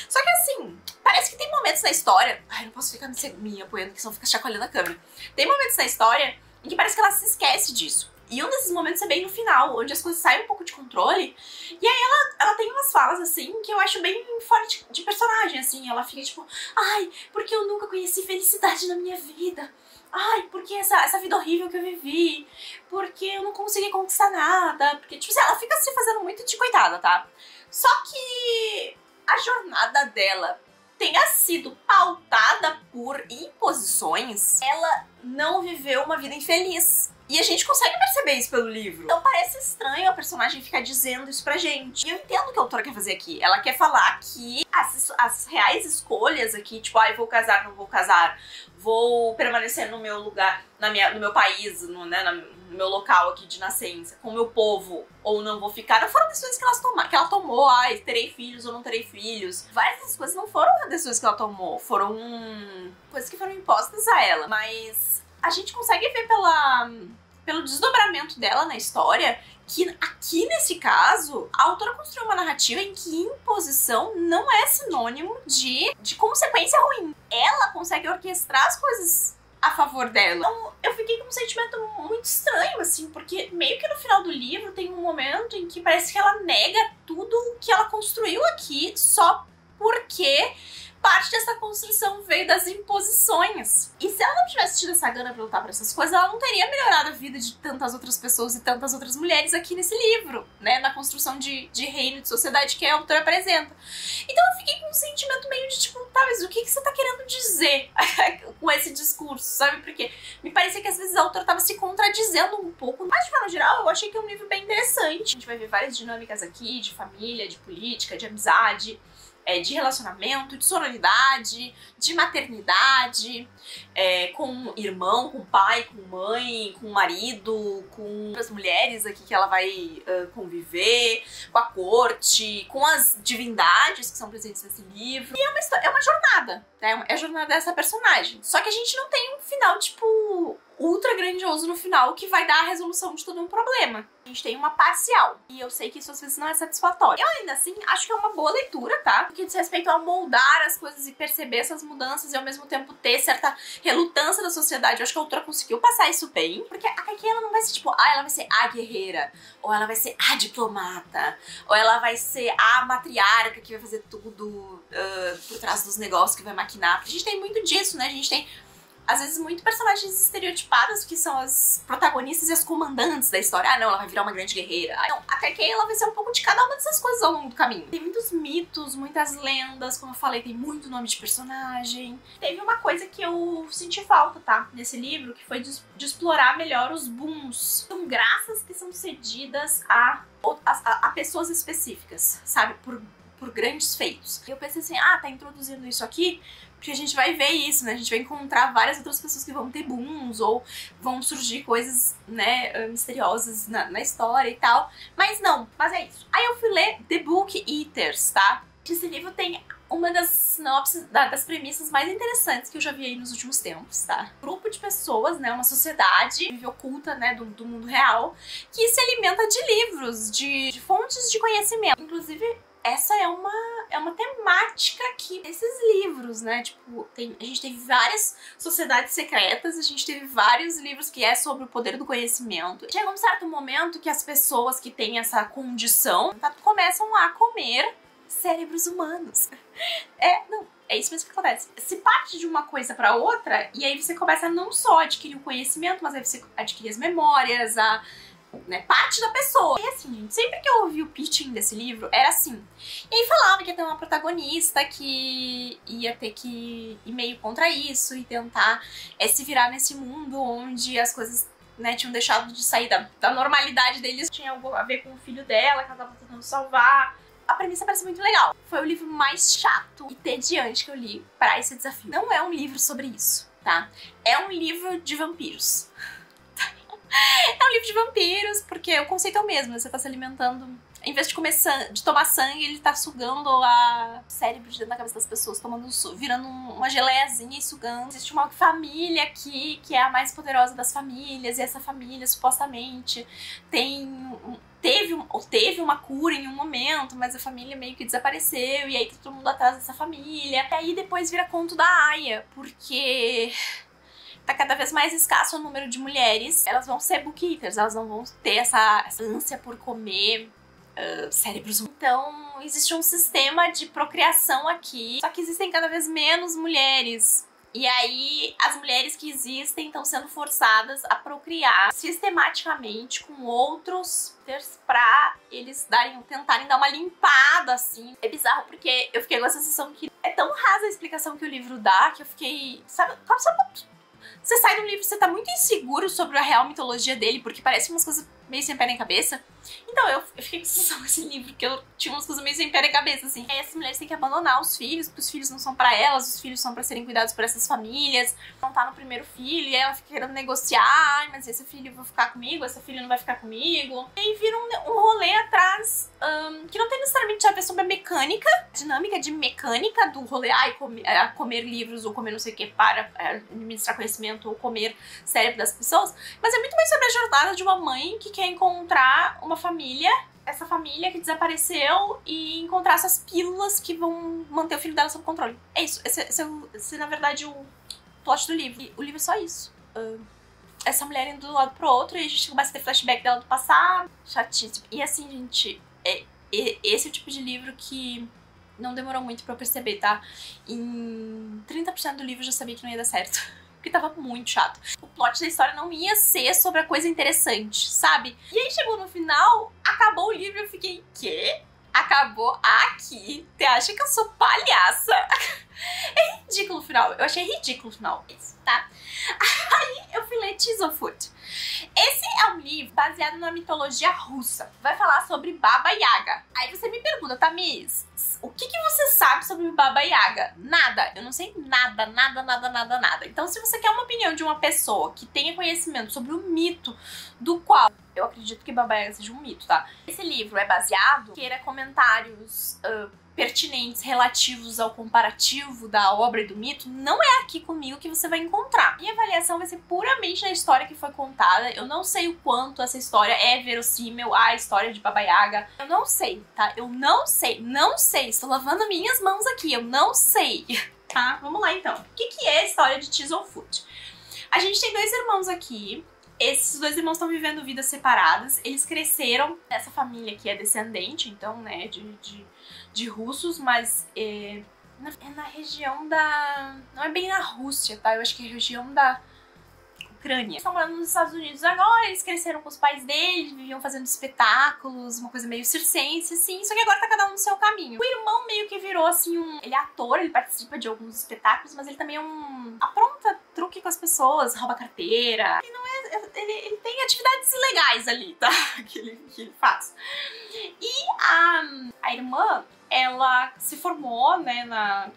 Só que assim, parece que tem momentos na história... Ai, não posso ficar me apoiando, que senão fica chacoalhando a câmera. Tem momentos na história em que parece que ela se esquece disso. E um desses momentos é bem no final, onde as coisas saem um pouco de controle. E aí ela tem umas falas, assim, que eu acho bem fora de personagem, assim. Ela fica tipo, ai, porque eu nunca conheci felicidade na minha vida. Ai, porque essa vida horrível que eu vivi. Porque eu não consegui conquistar nada. Porque, tipo assim, ela fica se fazendo muito de coitada, tá? Só que a jornada dela tenha sido pautada por imposições, ela não viveu uma vida infeliz. E a gente consegue perceber isso pelo livro. Então parece estranho a personagem ficar dizendo isso pra gente. E eu entendo o que a autora quer fazer aqui. Ela quer falar que as reais escolhas aqui, tipo, ai, vou casar, não vou casar, vou permanecer no meu lugar, no meu país, no meu local aqui de nascença, com o meu povo, ou não vou ficar, não foram decisões que ela tomou, ai, terei filhos ou não terei filhos. Várias dessas coisas não foram decisões que ela tomou, foram coisas que foram impostas a ela. Mas a gente consegue ver pelo desdobramento dela na história que aqui nesse caso a autora construiu uma narrativa em que imposição não é sinônimo de consequência ruim. Ela consegue orquestrar as coisas a favor dela. Então eu fiquei com um sentimento muito estranho, assim, porque meio que no final do livro tem um momento em que parece que ela nega tudo o que ela construiu aqui só porque parte dessa construção veio das imposições. E se ela não tivesse tido essa gana pra lutar por essas coisas, ela não teria melhorado a vida de tantas outras pessoas e tantas outras mulheres aqui nesse livro, né? Na construção de reino, de sociedade que a autora apresenta. Então eu fiquei com um sentimento meio de tipo, tá, mas o que você tá querendo dizer com esse discurso, sabe? Porque me parecia que às vezes a autora tava se contradizendo um pouco. Mas de forma geral, eu achei que é um livro bem interessante. A gente vai ver várias dinâmicas aqui, de família, de política, de amizade, de relacionamento, de sororidade, de maternidade, com irmão, com pai, com mãe, com marido, com as mulheres aqui que ela vai conviver, com a corte, com as divindades que são presentes nesse livro. E é uma jornada, né? É a jornada dessa personagem. Só que a gente não tem um final, tipo, ultra grandioso no final que vai dar a resolução de todo um problema. A gente tem uma parcial, e eu sei que isso às vezes não é satisfatório. Eu ainda assim acho que é uma boa leitura, tá? Porque diz respeito a moldar as coisas e perceber essas mudanças e ao mesmo tempo ter certa relutância da sociedade. Eu acho que a autora conseguiu passar isso bem, porque a Kaiki, ela não vai ser tipo, ela vai ser a guerreira, ou ela vai ser a diplomata, ou ela vai ser a matriarca que vai fazer tudo por trás dos negócios, que vai maquinar. Porque a gente tem muito disso, né? A gente tem às vezes muito personagens estereotipadas que são as protagonistas e as comandantes da história. Ah, não, ela vai virar uma grande guerreira. Ah, não, a Kaiki, ela vai ser um pouco de cada uma dessas coisas ao longo do caminho. Tem muitos mitos, muitas lendas, como eu falei, tem muito nome de personagem. Teve uma coisa que eu senti falta, tá, nesse livro, que foi de explorar melhor os booms. São graças que são cedidas a pessoas específicas, sabe, por grandes feitos. E eu pensei assim, tá introduzindo isso aqui, porque a gente vai ver isso, né? A gente vai encontrar várias outras pessoas que vão ter booms, ou vão surgir coisas, né, misteriosas na história e tal. Mas não, mas é isso. Aí eu fui ler The Book Eaters, tá? Esse livro tem uma das sinopses, das premissas mais interessantes que eu já vi aí nos últimos tempos, tá? Um grupo de pessoas, né, uma sociedade oculta, né, do mundo real, que se alimenta de livros, de fontes de conhecimento. Inclusive, essa é uma temática aqui desses livros, né? Tipo, a gente teve várias sociedades secretas, a gente teve vários livros que é sobre o poder do conhecimento. Chega um certo momento que as pessoas que têm essa condição começam a comer cérebros humanos. É isso mesmo que acontece. Se parte de uma coisa pra outra, e aí você começa a não só adquirir o conhecimento, mas aí você adquire as memórias, parte da pessoa. E assim, gente, sempre que eu ouvi o pitching desse livro, era assim. E aí falava que ia ter uma protagonista que ia ter que ir meio contra isso e tentar se virar nesse mundo onde as coisas, né, tinham deixado de sair da normalidade deles. Tinha algo a ver com o filho dela, que ela tava tentando salvar. A premissa parece muito legal. Foi o livro mais chato e tediante que eu li pra esse desafio. Não é um livro sobre isso, tá? É um livro de vampiros. É um livro de vampiros, porque o conceito é o mesmo, você tá se alimentando. Em vez de tomar sangue, ele tá sugando o cérebro de dentro da cabeça das pessoas, virando uma geleiazinha e sugando. Existe uma família aqui, que é a mais poderosa das famílias, e essa família, supostamente, teve uma cura em um momento, mas a família meio que desapareceu, e aí tá todo mundo atrás dessa família. E aí depois vira conto da Aya, porque tá cada vez mais escasso o número de mulheres. Elas vão ser book eaters, elas não vão ter essa ânsia por comer cérebros. Então existe um sistema de procriação aqui, só que existem cada vez menos mulheres. E aí as mulheres que existem estão sendo forçadas a procriar sistematicamente com outros pra eles tentarem dar uma limpada, assim. É bizarro porque eu fiquei com a sensação que é tão rasa a explicação que o livro dá, que eu fiquei, sabe, você sai do livro e você tá muito inseguro sobre a real mitologia dele, porque parece umas coisas meio sem pé nem cabeça. Então eu fiquei com sensação com esse livro, que eu tinha umas coisas meio sem pé nem cabeça, assim. Aí essas mulheres têm que abandonar os filhos, porque os filhos não são pra elas, os filhos são pra serem cuidados por essas famílias. Não tá no primeiro filho, e aí ela fica querendo negociar, ai, mas esse filho vai ficar comigo, esse filho não vai ficar comigo. E aí vira um rolê atrás, que não tem necessariamente a ver sobre a mecânica, a dinâmica de mecânica do rolê, comer livros ou comer não sei o que para administrar conhecimento ou comer cérebro das pessoas, mas é muito mais sobre a jornada de uma mãe que quer encontrar uma família, essa família que desapareceu, e encontrar essas pílulas que vão manter o filho dela sob controle. É isso, esse na verdade o plot do livro. E o livro é só isso. Essa mulher indo de um lado pro outro, e a gente começa a ter flashback dela do passado. Chatíssimo. E assim, gente, esse é o tipo de livro que não demorou muito pra eu perceber, tá? Em 30% do livro eu já sabia que não ia dar certo. Porque tava muito chato. O plot da história não ia ser sobre a coisa interessante, sabe? E aí chegou no final, acabou o livro e eu fiquei, quê? Acabou aqui? Você acha que eu sou palhaça? É ridículo o final. Eu achei ridículo o final. Isso, tá? Aí eu fui ler Teaserfoot. Esse é um livro baseado na mitologia russa. Vai falar sobre Baba Yaga. Aí você me pergunta, Tamiz, o que você sabe sobre Baba Yaga? Nada. Eu não sei nada. Então se você quer uma opinião de uma pessoa que tenha conhecimento sobre o mito do qual Eu acredito que Baba Yaga seja um mito, tá? Esse livro é baseado, queira comentários pertinentes relativos ao comparativo da obra e do mito, não é aqui comigo que você vai encontrar. Minha avaliação vai ser puramente na história que foi contada. Eu não sei o quanto essa história é verossímil à história de Baba Yaga. Eu não sei, tá? Eu não sei. Estou lavando minhas mãos aqui, eu não sei. Tá? Vamos lá então. O que é a história de Thistlefoot? A gente tem 2 irmãos aqui. Esses 2 irmãos estão vivendo vidas separadas. Eles cresceram nessa família que é descendente, então, né, de russos, mas é na região da... Não é bem na Rússia, tá? Eu acho que é a região da Ucrânia. Eles estão morando nos Estados Unidos agora, eles cresceram com os pais deles, viviam fazendo espetáculos, uma coisa meio circense, assim, só que agora tá cada um no seu caminho. O irmão meio que virou, assim, Ele é ator, ele participa de alguns espetáculos, mas ele também apronta truque com as pessoas, rouba carteira. Ele não é... Ele tem atividades ilegais ali, tá? que ele faz. E a irmã, ela se formou, né,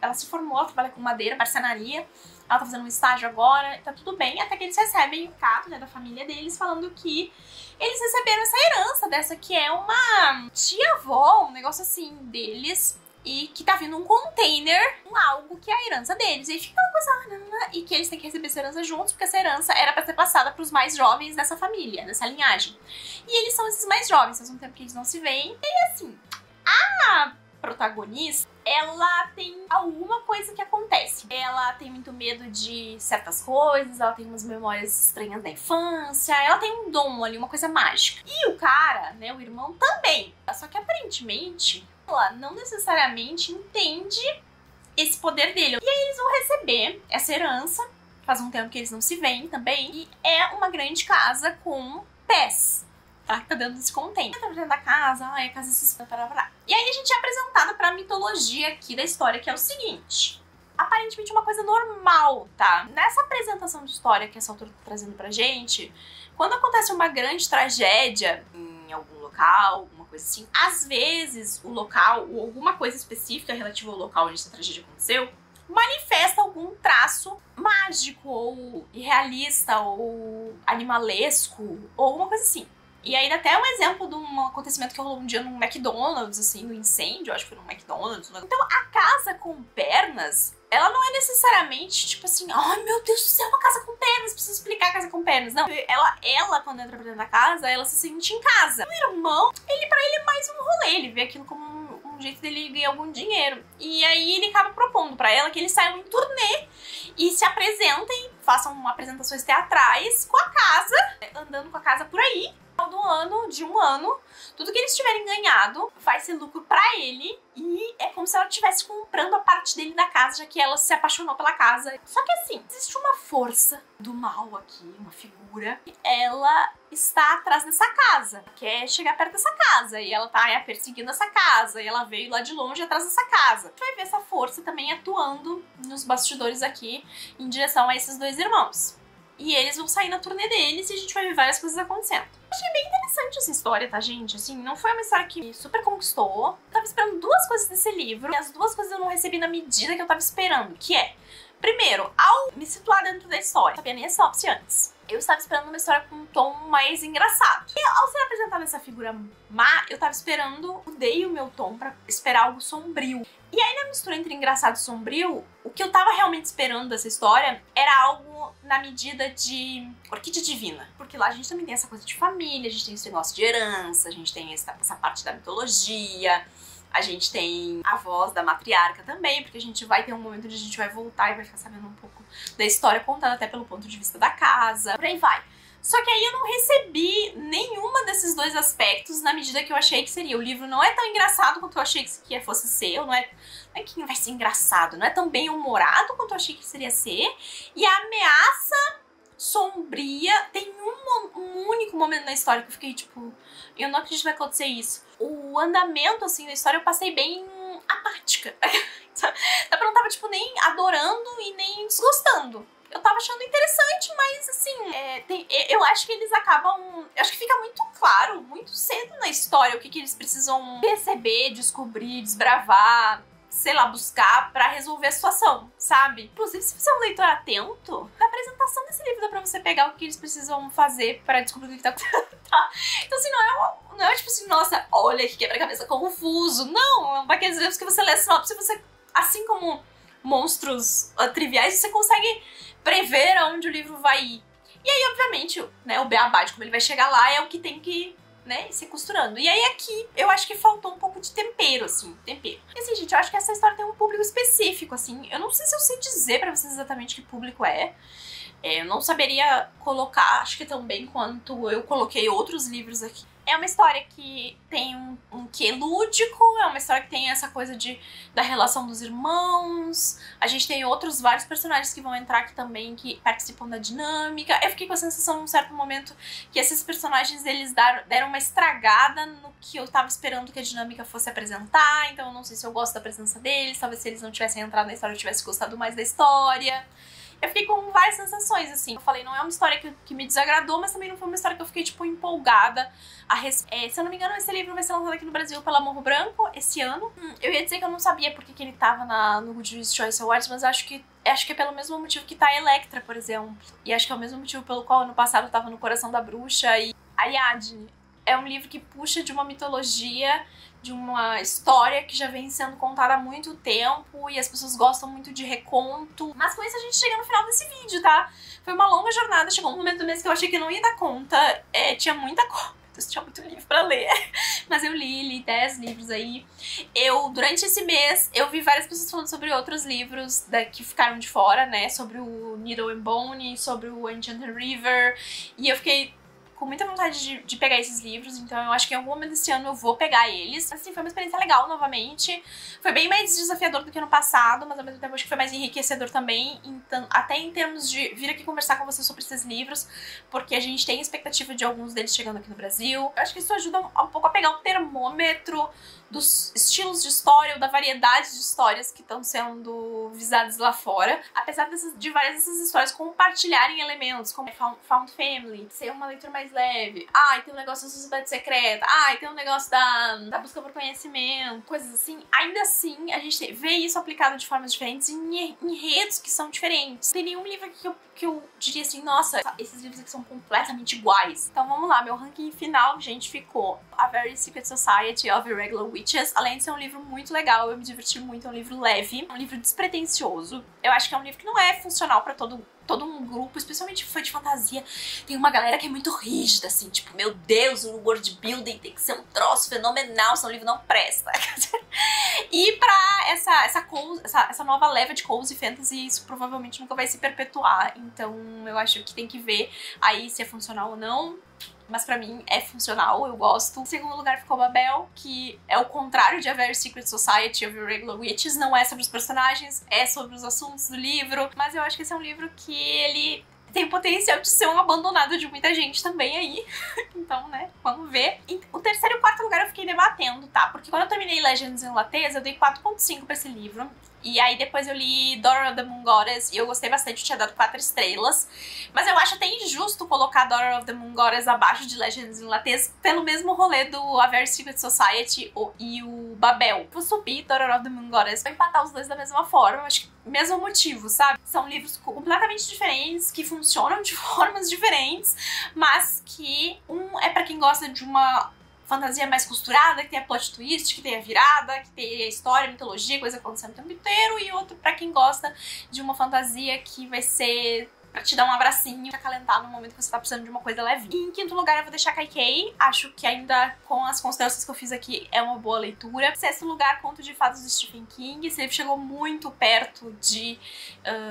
ela trabalha com madeira, marcenaria. Ela tá fazendo um estágio agora, tá tudo bem, até que eles recebem o caso, né, da família deles, falando que eles receberam essa herança dessa que é uma tia-avó, um negócio assim, deles, e que tá vindo um container com algo que é a herança deles. E aí fica uma coisa, e que eles têm que receber essa herança juntos, porque essa herança era pra ser passada pros mais jovens dessa família, dessa linhagem. E eles são esses mais jovens, faz um tempo que eles não se veem. E assim, a protagonista, ela tem alguma coisa que acontece. Ela tem muito medo de certas coisas, ela tem umas memórias estranhas da infância, ela tem um dom ali, uma coisa mágica. E o cara, né, o irmão também. Só que aparentemente, ela não necessariamente entende esse poder dele. E aí eles vão receber essa herança, faz um tempo que eles não se veem também, e é uma grande casa com pés. Tá dentro desse container. Entra dentro da casa, a casa se... E aí a gente é apresentada pra mitologia aqui da história, que é o seguinte. Aparentemente uma coisa normal, tá? Nessa apresentação de história que essa autora tá trazendo pra gente, quando acontece uma grande tragédia em algum local, alguma coisa assim, às vezes o local, ou alguma coisa específica relativa ao local onde essa tragédia aconteceu, manifesta algum traço mágico, ou irrealista, ou animalesco, ou alguma coisa assim. E aí até um exemplo de um acontecimento que rolou um dia num McDonald's, assim, no incêndio, acho que foi num McDonald's. Então a casa com pernas, ela não é necessariamente, tipo assim, ai meu Deus do céu, uma casa com pernas, preciso explicar a casa com pernas. Não, ela quando entra pra dentro da casa, ela se sente em casa. O irmão, pra ele é mais um rolê, ele vê aquilo como um jeito dele ganhar algum dinheiro. E aí ele acaba propondo pra ela que eles saiam em turnê e se apresentem, façam apresentações teatrais com a casa, andando com a casa por aí. Do ano, de um ano, tudo que eles tiverem ganhado vai ser lucro pra ele, e é como se ela estivesse comprando a parte dele da casa, já que ela se apaixonou pela casa. Só que assim, existe uma força do mal aqui, uma figura, e ela está atrás dessa casa, quer chegar perto dessa casa, e ela tá perseguindo essa casa, e ela veio lá de longe atrás dessa casa. A gente vai ver essa força também atuando nos bastidores aqui, em direção a esses 2 irmãos. E eles vão sair na turnê deles e a gente vai ver várias coisas acontecendo. Achei bem interessante essa história, tá, gente? Assim, não foi uma história que me super conquistou. Eu tava esperando 2 coisas desse livro, e as 2 coisas eu não recebi na medida que eu tava esperando, que é, primeiro, ao me situar dentro da história, não sabia nem a sinopse antes. Eu estava esperando uma história com um tom mais engraçado. E ao ser apresentada essa figura má, eu tava esperando, mudei o meu tom pra esperar algo sombrio. E aí na mistura entre engraçado e sombrio, o que eu tava realmente esperando dessa história era algo na medida de Orquídea Divina. Porque lá a gente também tem essa coisa de família, a gente tem esse negócio de herança, a gente tem essa parte da mitologia, a gente tem a voz da matriarca também, porque a gente vai ter um momento onde a gente vai voltar e vai ficar sabendo um pouco da história contada até pelo ponto de vista da casa, por aí vai. Só que aí eu não recebi nenhuma desses 2 aspectos na medida que eu achei que seria. O livro não é tão engraçado quanto eu achei que fosse ser, não é que vai ser engraçado, não é tão bem humorado quanto eu achei que seria ser, e a ameaça sombria, tem um único momento na história que eu fiquei tipo, eu não acredito que vai acontecer isso. O andamento, assim, da história eu passei bem apática. Eu não tava, tipo, nem adorando e nem desgostando. Eu tava achando interessante, mas, assim, eu acho que eles acabam... Eu acho que fica muito claro, muito cedo na história, o que eles precisam perceber, descobrir, desbravar, sei lá, buscar pra resolver a situação, sabe? Inclusive, se você é um leitor atento, na apresentação desse livro dá pra você pegar o que eles precisam fazer pra descobrir o que tá tá? Então, assim, não é tipo assim, nossa, olha que quebra-cabeça confuso. Não, é aqueles livros que você lê a sinopse e você, assim como monstros triviais, você consegue prever aonde o livro vai ir. E aí, obviamente, né, o beabá de como ele vai chegar lá é o que tem que, né, se costurando. E aí aqui, eu acho que faltou um pouco de tempero, assim, tempero. E assim, gente, eu acho que essa história tem um público específico, assim. Eu não sei se eu sei dizer pra vocês exatamente que público é. Eu não saberia colocar, acho que tão bem quanto eu coloquei outros livros aqui. É uma história que tem um quê lúdico, é uma história que tem essa coisa da relação dos irmãos. A gente tem vários personagens que vão entrar aqui também, que participam da dinâmica. Eu fiquei com a sensação, num certo momento, que esses personagens, eles deram uma estragada no que eu tava esperando que a dinâmica fosse apresentar. Então eu não sei se eu gosto da presença deles, talvez se eles não tivessem entrado na história eu tivesse gostado mais da história. Eu fiquei com várias sensações, assim. Eu falei, não é uma história que me desagradou, mas também não foi uma história que eu fiquei, tipo, empolgada. Se eu não me engano, esse livro vai ser lançado aqui no Brasil pela Morro Branco esse ano. Eu ia dizer que eu não sabia porque que ele tava no Goodreads Choice Awards, mas acho que é pelo mesmo motivo que tá a Electra, por exemplo. E acho que é o mesmo motivo pelo qual ano passado tava no Coração da Bruxa e Ariadne. É um livro que puxa de uma mitologia, de uma história que já vem sendo contada há muito tempo e as pessoas gostam muito de reconto. Mas com isso a gente chega no final desse vídeo, tá? Foi uma longa jornada, chegou um momento do mês que eu achei que não ia dar conta, tinha muita coisa. Tinha muito livro pra ler, mas eu li 10 livros aí. Durante esse mês, eu vi várias pessoas falando sobre outros livros que ficaram de fora, né? Sobre o Needle and Bone, sobre o Enchanted River, e eu fiquei com muita vontade de pegar esses livros, então eu acho que em algum momento desse ano eu vou pegar eles. Assim, foi uma experiência legal, novamente. Foi bem mais desafiador do que no passado, mas ao mesmo tempo acho que foi mais enriquecedor também, então, até em termos de vir aqui conversar com você sobre esses livros, porque a gente tem expectativa de alguns deles chegando aqui no Brasil. Eu acho que isso ajuda um pouco a pegar o termômetro dos estilos de história ou da variedade de histórias que estão sendo visadas lá fora. Apesar de várias dessas histórias compartilharem elementos, como Found Family, ser uma leitura mais leve, tem um negócio da sociedade secreta, tem um negócio da busca por conhecimento, coisas assim. Ainda assim, a gente vê isso aplicado de formas diferentes em enredos que são diferentes. Não tem nenhum livro aqui que eu diria assim, nossa, esses livros aqui são completamente iguais. Então vamos lá, meu ranking final, gente, ficou A Very Secret Society of Irregular Witches. Além de ser um livro muito legal, eu me diverti muito, é um livro leve, é um livro despretensioso. Eu acho que é um livro que não é funcional pra todo um grupo, especialmente fã de fantasia. Tem uma galera que é muito rígida, assim, tipo, meu Deus, o world building tem que ser um troço fenomenal, senão o livro não presta. E pra essa nova leva de cozy fantasy, isso provavelmente nunca vai se perpetuar, então eu acho que tem que ver aí se é funcional ou não. Mas pra mim é funcional, eu gosto. Em segundo lugar ficou Babel, que é o contrário de A Very Secret Society of Irregular Witches. Não é sobre os personagens, é sobre os assuntos do livro. Mas eu acho que esse é um livro que ele tem o potencial de ser um abandonado de muita gente também aí. Então, né, vamos ver. O terceiro e o quarto lugar eu fiquei debatendo, tá? Porque quando eu terminei Legends in Lattes, eu dei 4.5 pra esse livro. E aí depois eu li Daughter of the Moon Goddess e eu gostei bastante, eu tinha dado 4 estrelas. Mas eu acho até injusto colocar Daughter of the Moon Goddess abaixo de Legends in Lattes pelo mesmo rolê do A Very Secret Society e o Babel. Vou subir Daughter of the Moon Goddess, vou empatar os dois da mesma forma, acho que mesmo motivo, sabe? São livros completamente diferentes, que funcionam de formas diferentes, mas que um é pra quem gosta de uma fantasia mais costurada, que tem a plot twist, que tem a virada, que tem a história, a mitologia, coisa acontecendo o tempo inteiro, e outro pra quem gosta de uma fantasia que vai ser pra te dar um abracinho, te acalentar no momento que você tá precisando de uma coisa leve. E em quinto lugar eu vou deixar Kaikei, acho que ainda com as considerações que eu fiz aqui é uma boa leitura. Sexto lugar, Conto de Fadas do Stephen King, esse livro chegou muito perto de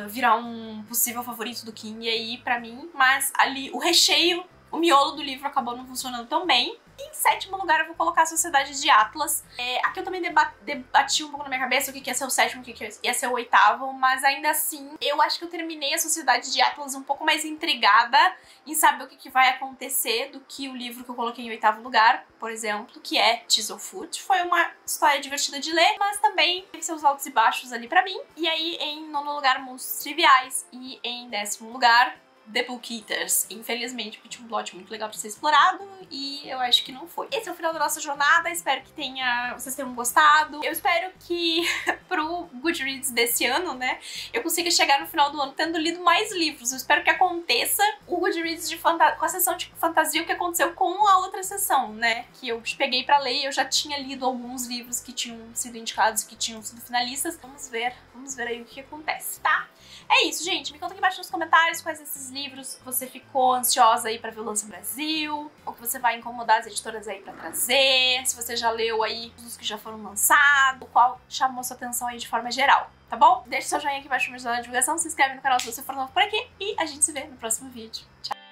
virar um possível favorito do King aí pra mim, mas ali o recheio, o miolo do livro acabou não funcionando tão bem. E em sétimo lugar eu vou colocar a Sociedade de Atlas. Aqui eu também debati um pouco na minha cabeça o que ia ser o sétimo, o que ia ser o oitavo, mas ainda assim eu acho que eu terminei a Sociedade de Atlas um pouco mais intrigada em saber o que vai acontecer do que o livro que eu coloquei em oitavo lugar, por exemplo, que é Chiselfoot. Foi uma história divertida de ler, mas também teve seus altos e baixos ali pra mim. E aí em nono lugar, Monstros Triviais, e em décimo lugar, The Book Eaters. Infelizmente, porque tinha um plot muito legal pra ser explorado e eu acho que não foi. Esse é o final da nossa jornada, espero que vocês tenham gostado. Eu espero que pro Goodreads desse ano, né, eu consiga chegar no final do ano tendo lido mais livros. Eu espero que aconteça o Goodreads com a sessão de fantasia, o que aconteceu com a outra sessão, né, que eu peguei pra ler e eu já tinha lido alguns livros que tinham sido indicados, que tinham sido finalistas. Vamos ver aí o que acontece, tá? É isso, gente. Me conta aqui embaixo nos comentários quais desses livros você ficou ansiosa aí pra ver o Lança Brasil, ou que você vai incomodar as editoras aí pra trazer, se você já leu aí os que já foram lançados, qual chamou sua atenção aí de forma geral, tá bom? Deixe seu joinha aqui embaixo pra me ajudar na divulgação, se inscreve no canal se você for novo por aqui e a gente se vê no próximo vídeo. Tchau!